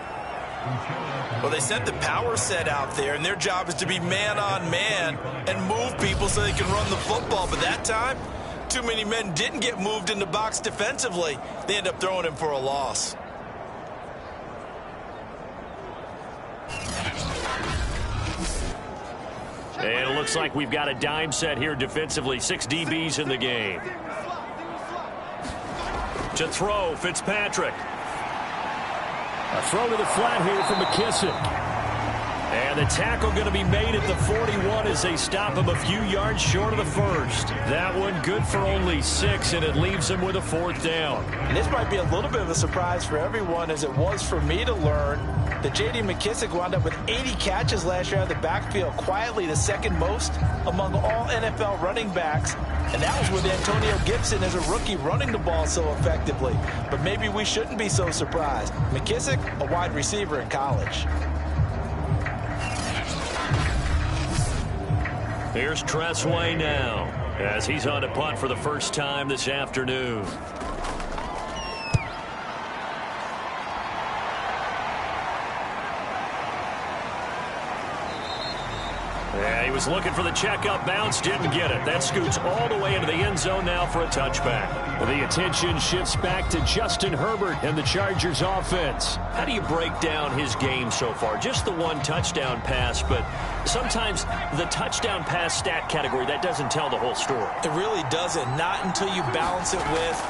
Well, they sent the power set out there, and their job is to be man-on-man and move people so they can run the football. But that time, too many men didn't get moved in the box defensively. They end up throwing him for a loss. And it looks like we've got a dime set here defensively. 6 DBs in the game. To throw, Fitzpatrick. A throw to the flat here from McKissick. And the tackle going to be made at the 41 as they stop him a few yards short of the 1st. That one good for only 6, and it leaves him with a 4th down. And this might be a little bit of a surprise for everyone, as it was for me to learn that J.D. McKissick wound up with 80 catches last year out of the backfield, quietly the 2nd most among all NFL running backs. And that was with Antonio Gibson as a rookie running the ball so effectively. But maybe we shouldn't be so surprised. McKissick, a wide receiver in college. Here's Tressway now as he's on to punt for the 1st time this afternoon. Yeah, he was looking for the checkup bounce, didn't get it. That scoots all the way into the end zone now for a touchback. The attention shifts back to Justin Herbert and the Chargers offense. How do you break down his game so far? Just the 1 touchdown pass, but sometimes the touchdown pass stat category, that doesn't tell the whole story. It really doesn't, not until you balance it with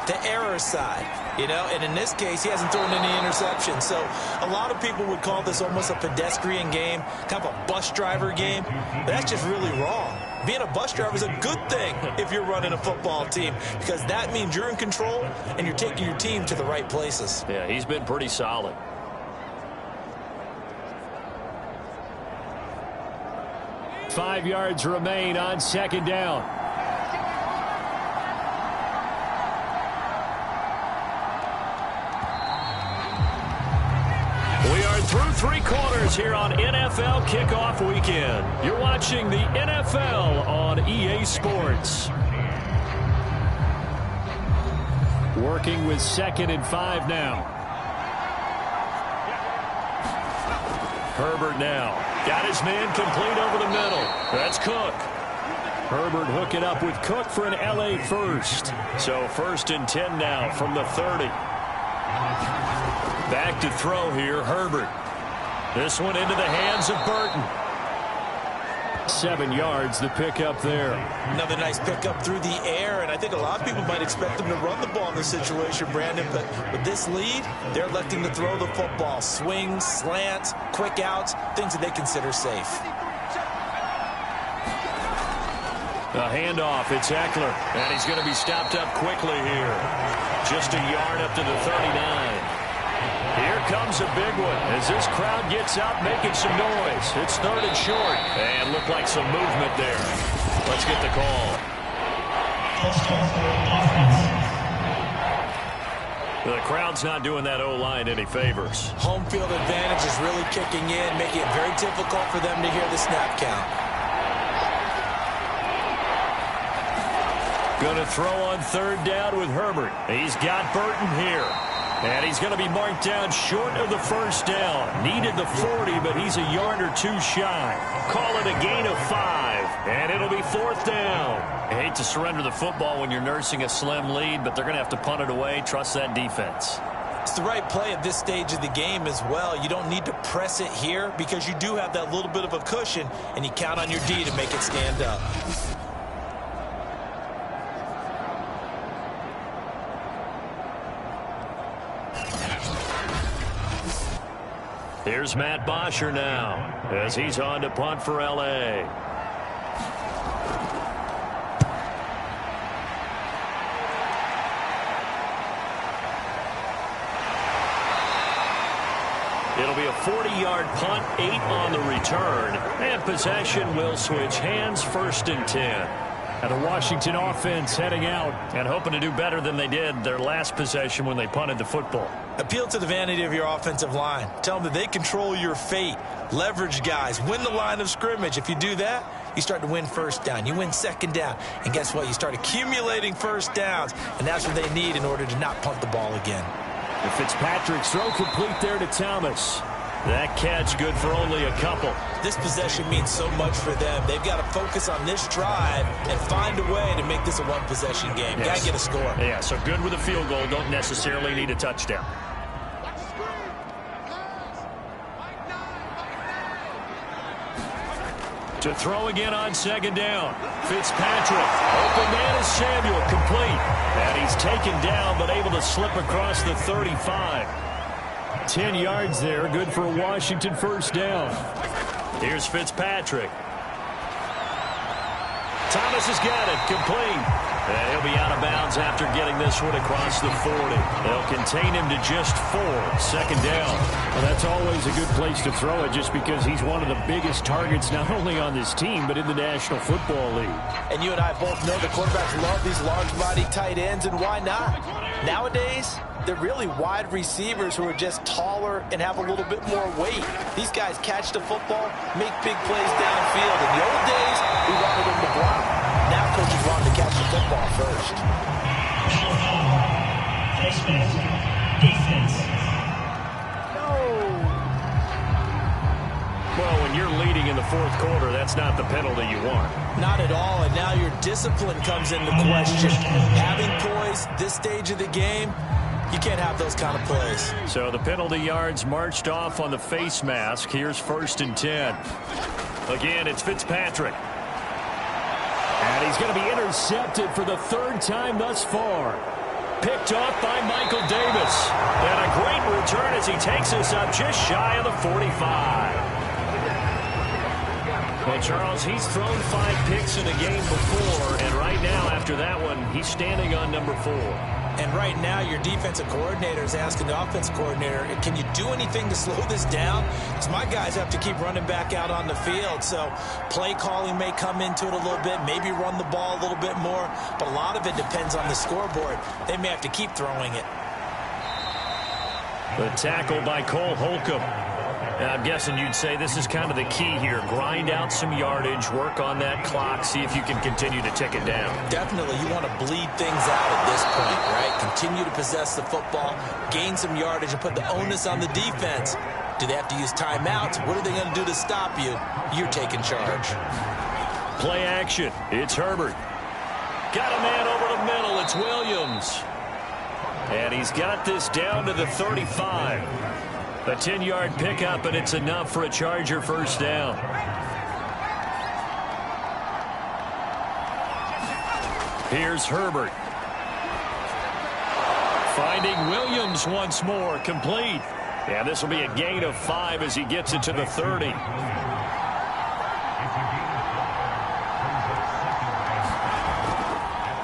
the error side. You know, and in this case, he hasn't thrown any interceptions. So a lot of people would call this almost a pedestrian game, kind of a bus driver game. But that's just really wrong. Being a bus driver is a good thing if you're running a football team, because that means you're in control and you're taking your team to the right places. Yeah, he's been pretty solid. Five yards remain on second down. We are through three quarters here on NFL Kickoff Weekend. You're watching the NFL on EA Sports. Working with 2nd and 5 now. Herbert now. Got his man complete over the middle. That's Cook. Herbert hooking up with Cook for an LA first. So 1st and 10 now from the 30. Back to throw here, Herbert. This one into the hands of Burton. 7 yards, the pickup there. Another nice pickup through the air, and I think a lot of people might expect them to run the ball in this situation, Brandon, but with this lead, they're electing to throw the football. Swings, slants, quick outs, things that they consider safe. A handoff, it's Eckler, and he's going to be stopped up quickly here. Just a yard up to the 39. Here comes a big one as this crowd gets out making some noise. It's 3rd and short. And looked like some movement there. Let's get the call. The crowd's not doing that O-line any favors. Home field advantage is really kicking in, making it very difficult for them to hear the snap count. Going to throw on 3rd down with Herbert. He's got Burton here. And he's going to be marked down short of the 1st down. Needed the 40, but he's a yard or 2 shy. Call it a gain of 5, and it'll be 4th down. I hate to surrender the football when you're nursing a slim lead, but they're going to have to punt it away. Trust that defense. It's the right play at this stage of the game as well. You don't need to press it here because you do have that little bit of a cushion, and you count on your D to make it stand up. Here's Matt Bosher now as he's on to punt for L.A. It'll be a 40-yard punt, 8 on the return, and possession will switch hands, 1st and 10. And the Washington offense heading out and hoping to do better than they did their last possession when they punted the football. Appeal to the vanity of your offensive line. Tell them that they control your fate. Leverage guys. Win the line of scrimmage. If you do that, you start to win 1st down. You win 2nd down. And guess what? You start accumulating 1st downs. And that's what they need in order to not punt the ball again. And Fitzpatrick's throw complete there to Thomas. That catch good for only a couple. This possession means so much for them. They've got to focus on this drive and find a way to make this a one-possession game. Yes. Got to get a score. Yeah, so good with a field goal. Don't necessarily need a touchdown. To throw again on 2nd down. Fitzpatrick. Open man is Samuel. Complete. And he's taken down but able to slip across the 35. 10 yards there. Good for a Washington 1st down. Here's Fitzpatrick. Thomas has got it. Complete. And he'll be out of bounds after getting this one across the 40. They'll contain him to just 4. 2nd down. Well, that's always a good place to throw it just because he's one of the biggest targets not only on this team but in the National Football League. And you and I both know the quarterbacks love these large-body tight ends, and why not? Nowadays, they're really wide receivers who are just taller and have a little bit more weight. These guys catch the football, make big plays downfield. In the old days, we wanted them to block. Now coaches want them to catch the football first. Well, when you're leading in the 4th quarter, that's not the penalty you want. Not at all, and now your discipline comes into question. Having poise this stage of the game, you can't have those kind of plays. So the penalty yards marched off on the face mask. Here's 1st and 10. Again, it's Fitzpatrick. And he's going to be intercepted for the 3rd time thus far. picked off by Michael Davis. And a great return as he takes us up just shy of the 45. Well, Charles, he's thrown 5 picks in a game before, and right now, after that one, he's standing on number 4. And right now, your defensive coordinator is asking the offensive coordinator, can you do anything to slow this down? Because my guys have to keep running back out on the field. So play calling may come into it a little bit, maybe run the ball a little bit more. But a lot of it depends on the scoreboard. They may have to keep throwing it. The tackle by Cole Holcomb. I'm guessing you'd say this is kind of the key here. Grind out some yardage, work on that clock, see if you can continue to tick it down. Definitely, you want to bleed things out at this point, right? Continue to possess the football, gain some yardage, and put the onus on the defense. Do they have to use timeouts? What are they going to do to stop you? You're taking charge. Play action. It's Herbert. Got a man over the middle. It's Williams. And he's got this down to the 35. A 10-yard pickup, and it's enough for a Charger first down. Here's Herbert. Finding Williams once more, complete. And this will be a gain of 5 as he gets it to the 30.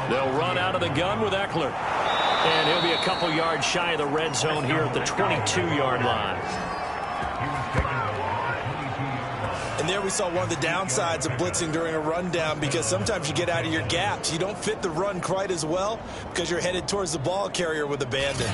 They'll run out of the gun with Eckler. And he'll be a couple yards shy of the red zone here at the 22-yard line. And there we saw one of the downsides of blitzing during a rundown, because sometimes you get out of your gaps. You don't fit the run quite as well because you're headed towards the ball carrier with abandon.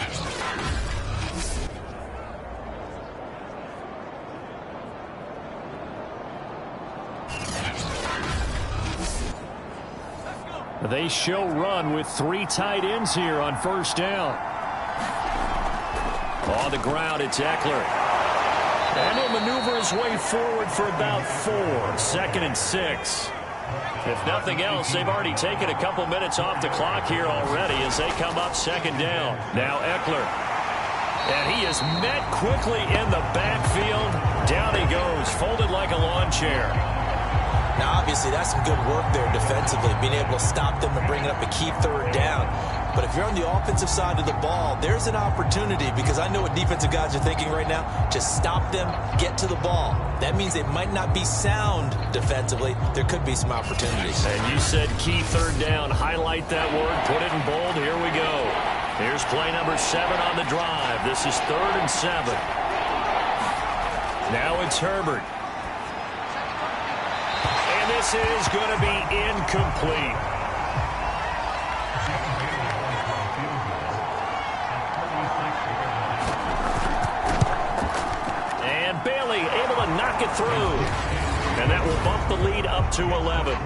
They show run with 3 tight ends here on first down. On the ground, it's Eckler. And he'll maneuver his way forward for about 4. 2nd and 6. If nothing else, they've already taken a couple minutes off the clock here already as they come up 2nd down. Now Eckler. And he is met quickly in the backfield. Down he goes, folded like a lawn chair. Now, obviously, that's some good work there defensively, being able to stop them and bring up a key 3rd down. But if you're on the offensive side of the ball, there's an opportunity, because I know what defensive guys are thinking right now. Just stop them, get to the ball. That means they might not be sound defensively. There could be some opportunities. And you said key 3rd down. Highlight that word. Put it in bold. Here we go. Here's play number 7 on the drive. This is 3rd and 7. Now it's Herbert. This is going to be incomplete. And Bailey able to knock it through. And that will bump the lead up to 11.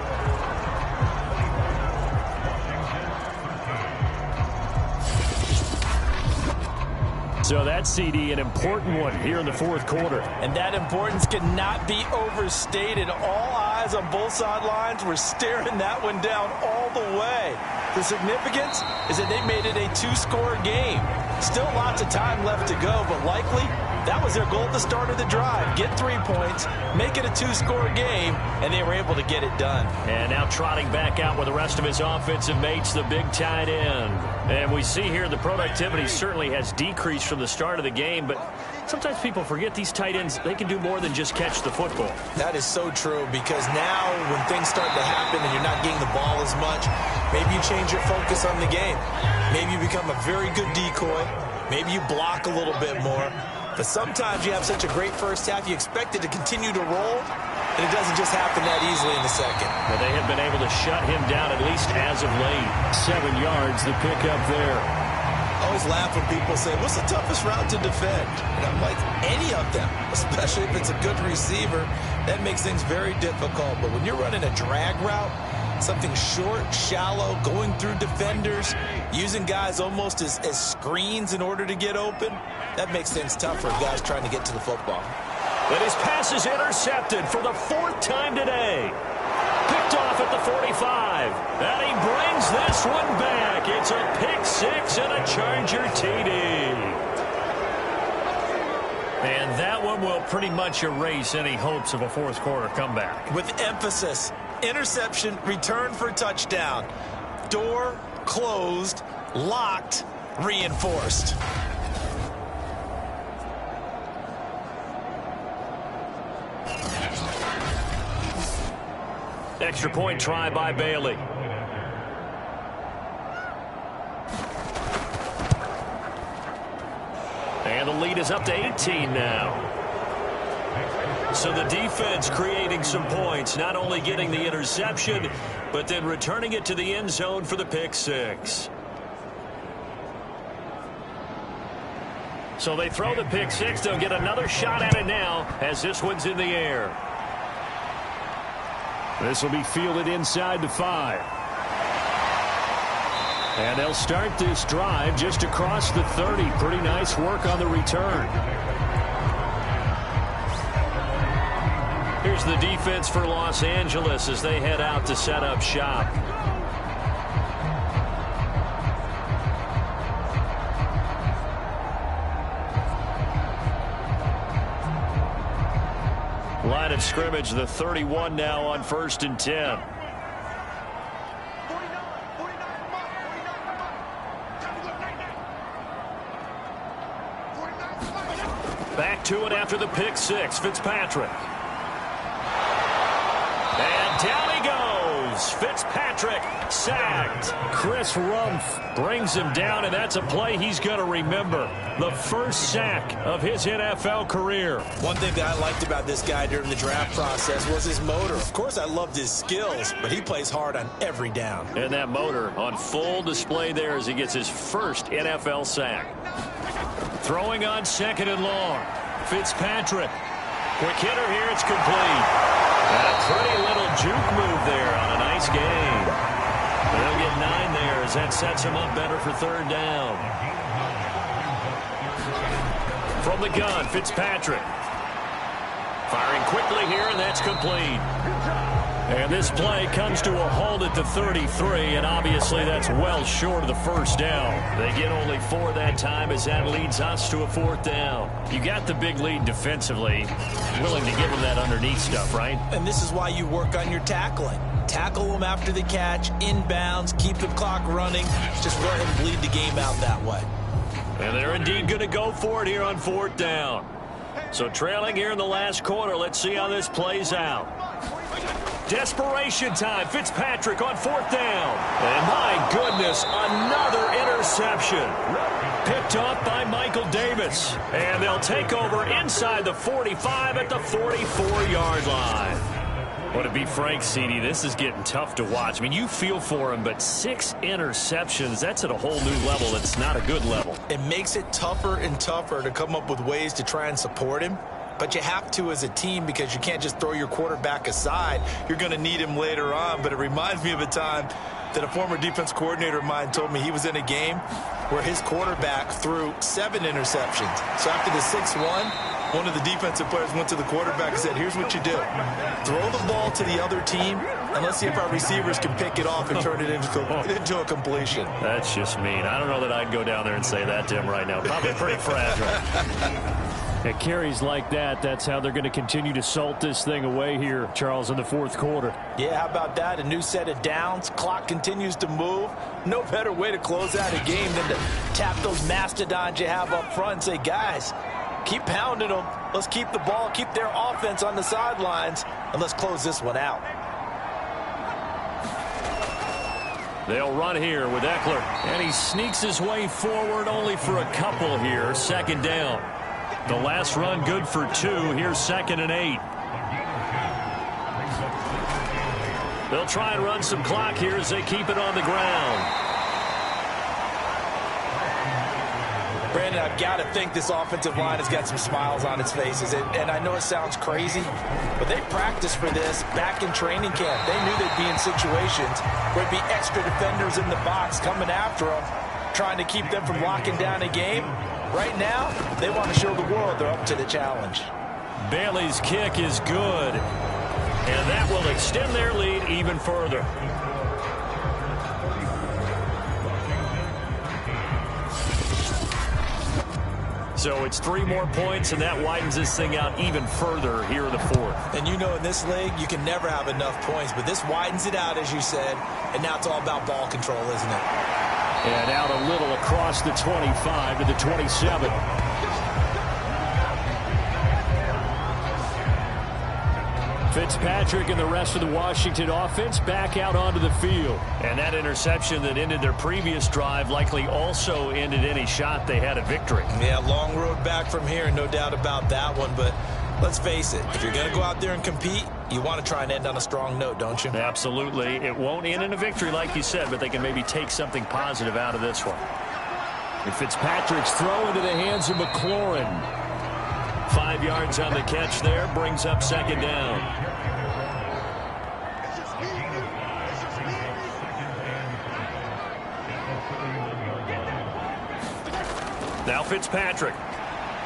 So that CD, an important one here in the 4th quarter. And that importance cannot be overstated. All eyes on both sidelines were staring that one down all the way. The significance is that they made it a 2-score game. Still lots of time left to go, but likely that was their goal at the start of the drive. Get 3 points, make it a 2-score game, and they were able to get it done. And now trotting back out with the rest of his offensive mates, the big tight end. And we see here the productivity certainly has decreased from the start of the game, but sometimes people forget these tight ends, they can do more than just catch the football. That is so true, because now when things start to happen and you're not getting the ball as much, maybe you change your focus on the game. Maybe you become a very good decoy. Maybe you block a little bit more. But sometimes you have such a great first half, you expect it to continue to roll, and it doesn't just happen that easily in the second. Well, they have been able to shut him down, at least as of late. 7 yards, the pickup there. I always laugh when people say, what's the toughest route to defend? And I'm like, any of them, especially if it's a good receiver. That makes things very difficult. But when you're running a drag route, something short, shallow, going through defenders, using guys almost as screens in order to get open, that makes things tough for guys trying to get to the football. But his pass is intercepted for the 4th time today. Picked off at the 45. And he brings this one back. It's a pick 6 and a Charger TD. And that one will pretty much erase any hopes of a 4th quarter comeback. With emphasis, interception, return for touchdown. Door closed, locked, reinforced. Extra point try by Bailey. And the lead is up to 18 now. So the defense creating some points, not only getting the interception, but then returning it to the end zone for the pick six. So they throw the pick six. They'll get another shot at it now as this one's in the air. This will be fielded inside the 5. And they'll start this drive just across the 30. Pretty nice work on the return. Here's the defense for Los Angeles as they head out to set up shop. Line of scrimmage, the 31 now on 1st and 10. Back to it after the pick six. Fitzpatrick. And down he goes. Fitzpatrick sacked. Chris Rumph brings him down, and that's a play he's going to remember. The first sack of his NFL career. One thing that I liked about this guy during the draft process was his motor. Of course, I loved his skills, but he plays hard on every down. And that motor on full display there as he gets his first NFL sack. Throwing on 2nd and long. Fitzpatrick. Quick hitter here. It's complete. And a pretty little juke move there on a nice gain. They'll get 9 there as that sets him up better for 3rd down. From the gun, Fitzpatrick. Firing quickly here, and that's complete. And this play comes to a halt at the 33, and obviously that's well short of the 1st down. They get only 4 that time as that leads us to a 4th down. You got the big lead defensively. Willing to give them that underneath stuff, right? And this is why you work on your tackling. Tackle them after the catch, inbounds, keep the clock running. Just let them bleed the game out that way. And they're indeed going to go for it here on 4th down. So trailing here in the last quarter. Let's see how this plays out. Desperation time. Fitzpatrick on 4th down. And my goodness, another interception. Picked off by Michael Davis. And they'll take over inside the 45 at the 44-yard line. Well, to be frank, CD, this is getting tough to watch. I mean, you feel for him, but 6 interceptions, that's at a whole new level. It's not a good level. It makes it tougher and tougher to come up with ways to try and support him. But you have to as a team because you can't just throw your quarterback aside. You're going to need him later on. But it reminds me of a time that a former defense coordinator of mine told me he was in a game where his quarterback threw 7 interceptions. So after the 6-1, one of the defensive players went to the quarterback and said, here's what you do. Throw the ball to the other team, and let's see if our receivers can pick it off and turn it into a completion. That's just mean. I don't know that I'd go down there and say that to him right now. Probably pretty fragile. At carries like that, that's how they're going to continue to salt this thing away here, Charles, in the 4th quarter. Yeah, how about that? A new set of downs. Clock continues to move. No better way to close out a game than to tap those mastodons you have up front and say, guys, keep pounding them. Let's keep the ball, keep their offense on the sidelines, and let's close this one out. They'll run here with Eckler. And he sneaks his way forward only for a couple here. 2nd down. The last run good for 2. Here's 2nd and 8. They'll try and run some clock here as they keep it on the ground. Brandon, I've got to think this offensive line has got some smiles on its faces. And I know it sounds crazy, but they practiced for this back in training camp. They knew they'd be in situations where there'd be extra defenders in the box coming after them, trying to keep them from locking down a game. Right now, they want to show the world they're up to the challenge. Bailey's kick is good, and that will extend their lead even further. So it's 3 more points, and that widens this thing out even further here in the 4th. And you know, in this league, you can never have enough points, but this widens it out, as you said, and now it's all about ball control, isn't it? And out a little across the 25 to the 27. Fitzpatrick and the rest of the Washington offense back out onto the field. And that interception that ended their previous drive likely also ended any shot they had at victory. Yeah, long road back from here, no doubt about that one. But let's face it, if you're going to go out there and compete, you want to try and end on a strong note, don't you? Absolutely. It won't end in a victory like you said, but they can maybe take something positive out of this one. And Fitzpatrick's throw into the hands of McLaurin. 5 yards on the catch there, brings up second down. Now Fitzpatrick.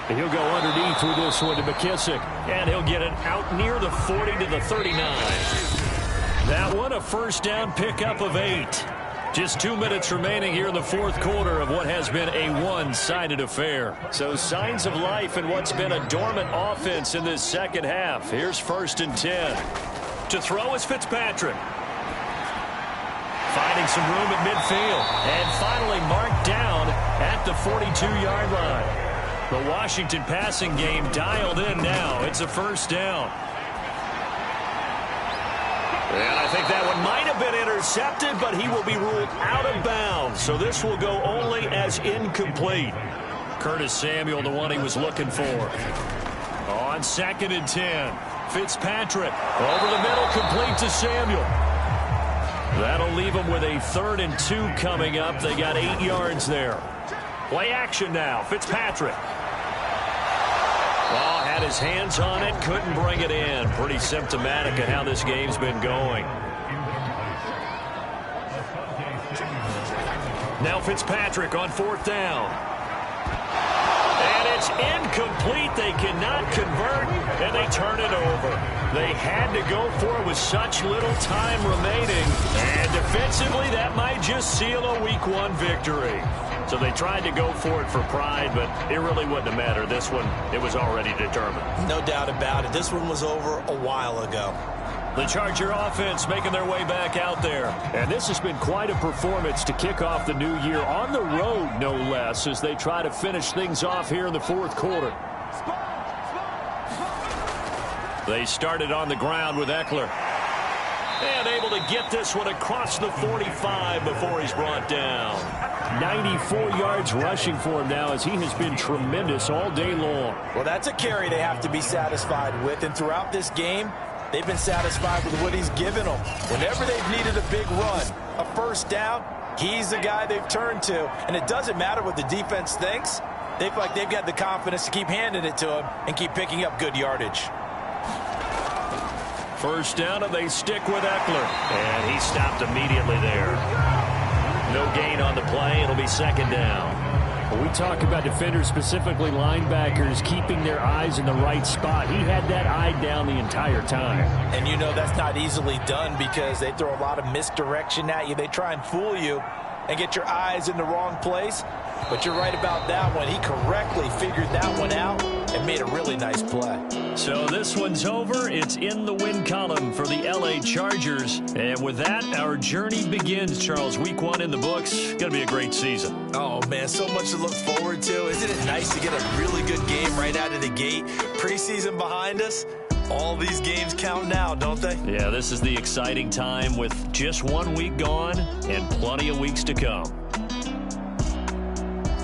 He'll go underneath with this one to McKissick. And he'll get it out near the 40 to the 39. That one a first down pickup of 8. Just 2 minutes remaining here in the fourth quarter of what has been a one-sided affair. So signs of life in what's been a dormant offense in this second half. Here's 1st and 10. To throw is Fitzpatrick. Finding some room at midfield. And finally marked down at the 42-yard line. The Washington passing game dialed in now. It's a first down. And I think that one might have been intercepted, but he will be ruled out of bounds. So this will go only as incomplete. Curtis Samuel, the one he was looking for. On 2nd and 10. Fitzpatrick over the middle, complete to Samuel. That'll leave him with a 3rd and 2 coming up. They got 8 yards there. Play action now. Fitzpatrick. Oh, had his hands on it, couldn't bring it in. Pretty symptomatic of how this game's been going. Now Fitzpatrick on 4th down. And it's incomplete. They cannot convert, and they turn it over. They had to go for it with such little time remaining. And defensively, that might just seal a Week 1 victory. So they tried to go for it for pride, but it really wouldn't have mattered. This one, it was already determined. No doubt about it. This one was over a while ago. The Charger offense making their way back out there. And this has been quite a performance to kick off the new year on the road, no less, as they try to finish things off here in the fourth quarter. They started on the ground with Eckler. And able to get this one across the 45 before he's brought down. 94 yards rushing for him now, as he has been tremendous all day long. Well, that's a carry they have to be satisfied with. And throughout this game, they've been satisfied with what he's given them. Whenever they've needed a big run, a first down, he's the guy they've turned to. And it doesn't matter what the defense thinks. They feel like they've got the confidence to keep handing it to him and keep picking up good yardage. First down, and they stick with Eckler. And he stopped immediately there. No gain on the play. It'll be second down. When we talk about defenders, specifically linebackers, keeping their eyes in the right spot, he had that eye down the entire time. And you know that's not easily done because they throw a lot of misdirection at you. They try and fool you and get your eyes in the wrong place. But you're right about that one. He correctly figured that one out and made a really nice play. So this one's over. It's in the win column for the LA Chargers. And with that, our journey begins, Charles. Week 1 in the books. Going to be a great season. Oh, man, so much to look forward to. Isn't it nice to get a really good game right out of the gate? Preseason behind us. All these games count now, don't they? Yeah, this is the exciting time with just 1 week gone and plenty of weeks to come.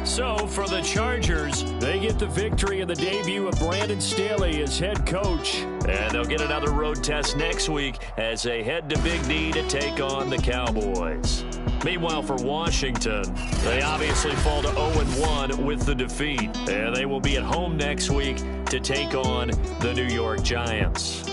So, for the Chargers, they get the victory in the debut of Brandon Staley as head coach. And they'll get another road test next week as they head to Big D to take on the Cowboys. Meanwhile, for Washington, they obviously fall to 0-1 with the defeat. And they will be at home next week to take on the New York Giants.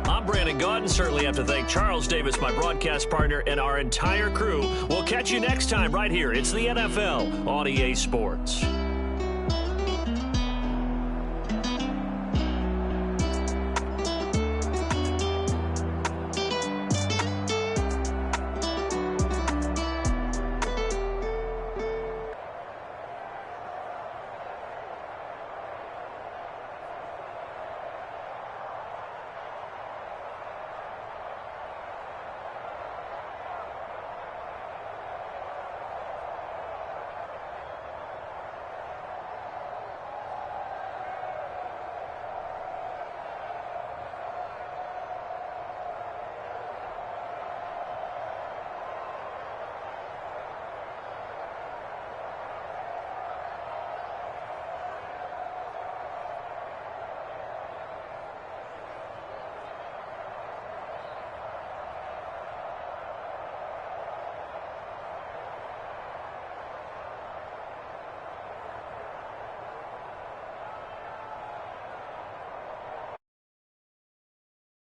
I'm Brandon Gaudin. Certainly have to thank Charles Davis, my broadcast partner, and our entire crew. We'll catch you next time right here. It's the NFL on EA Sports.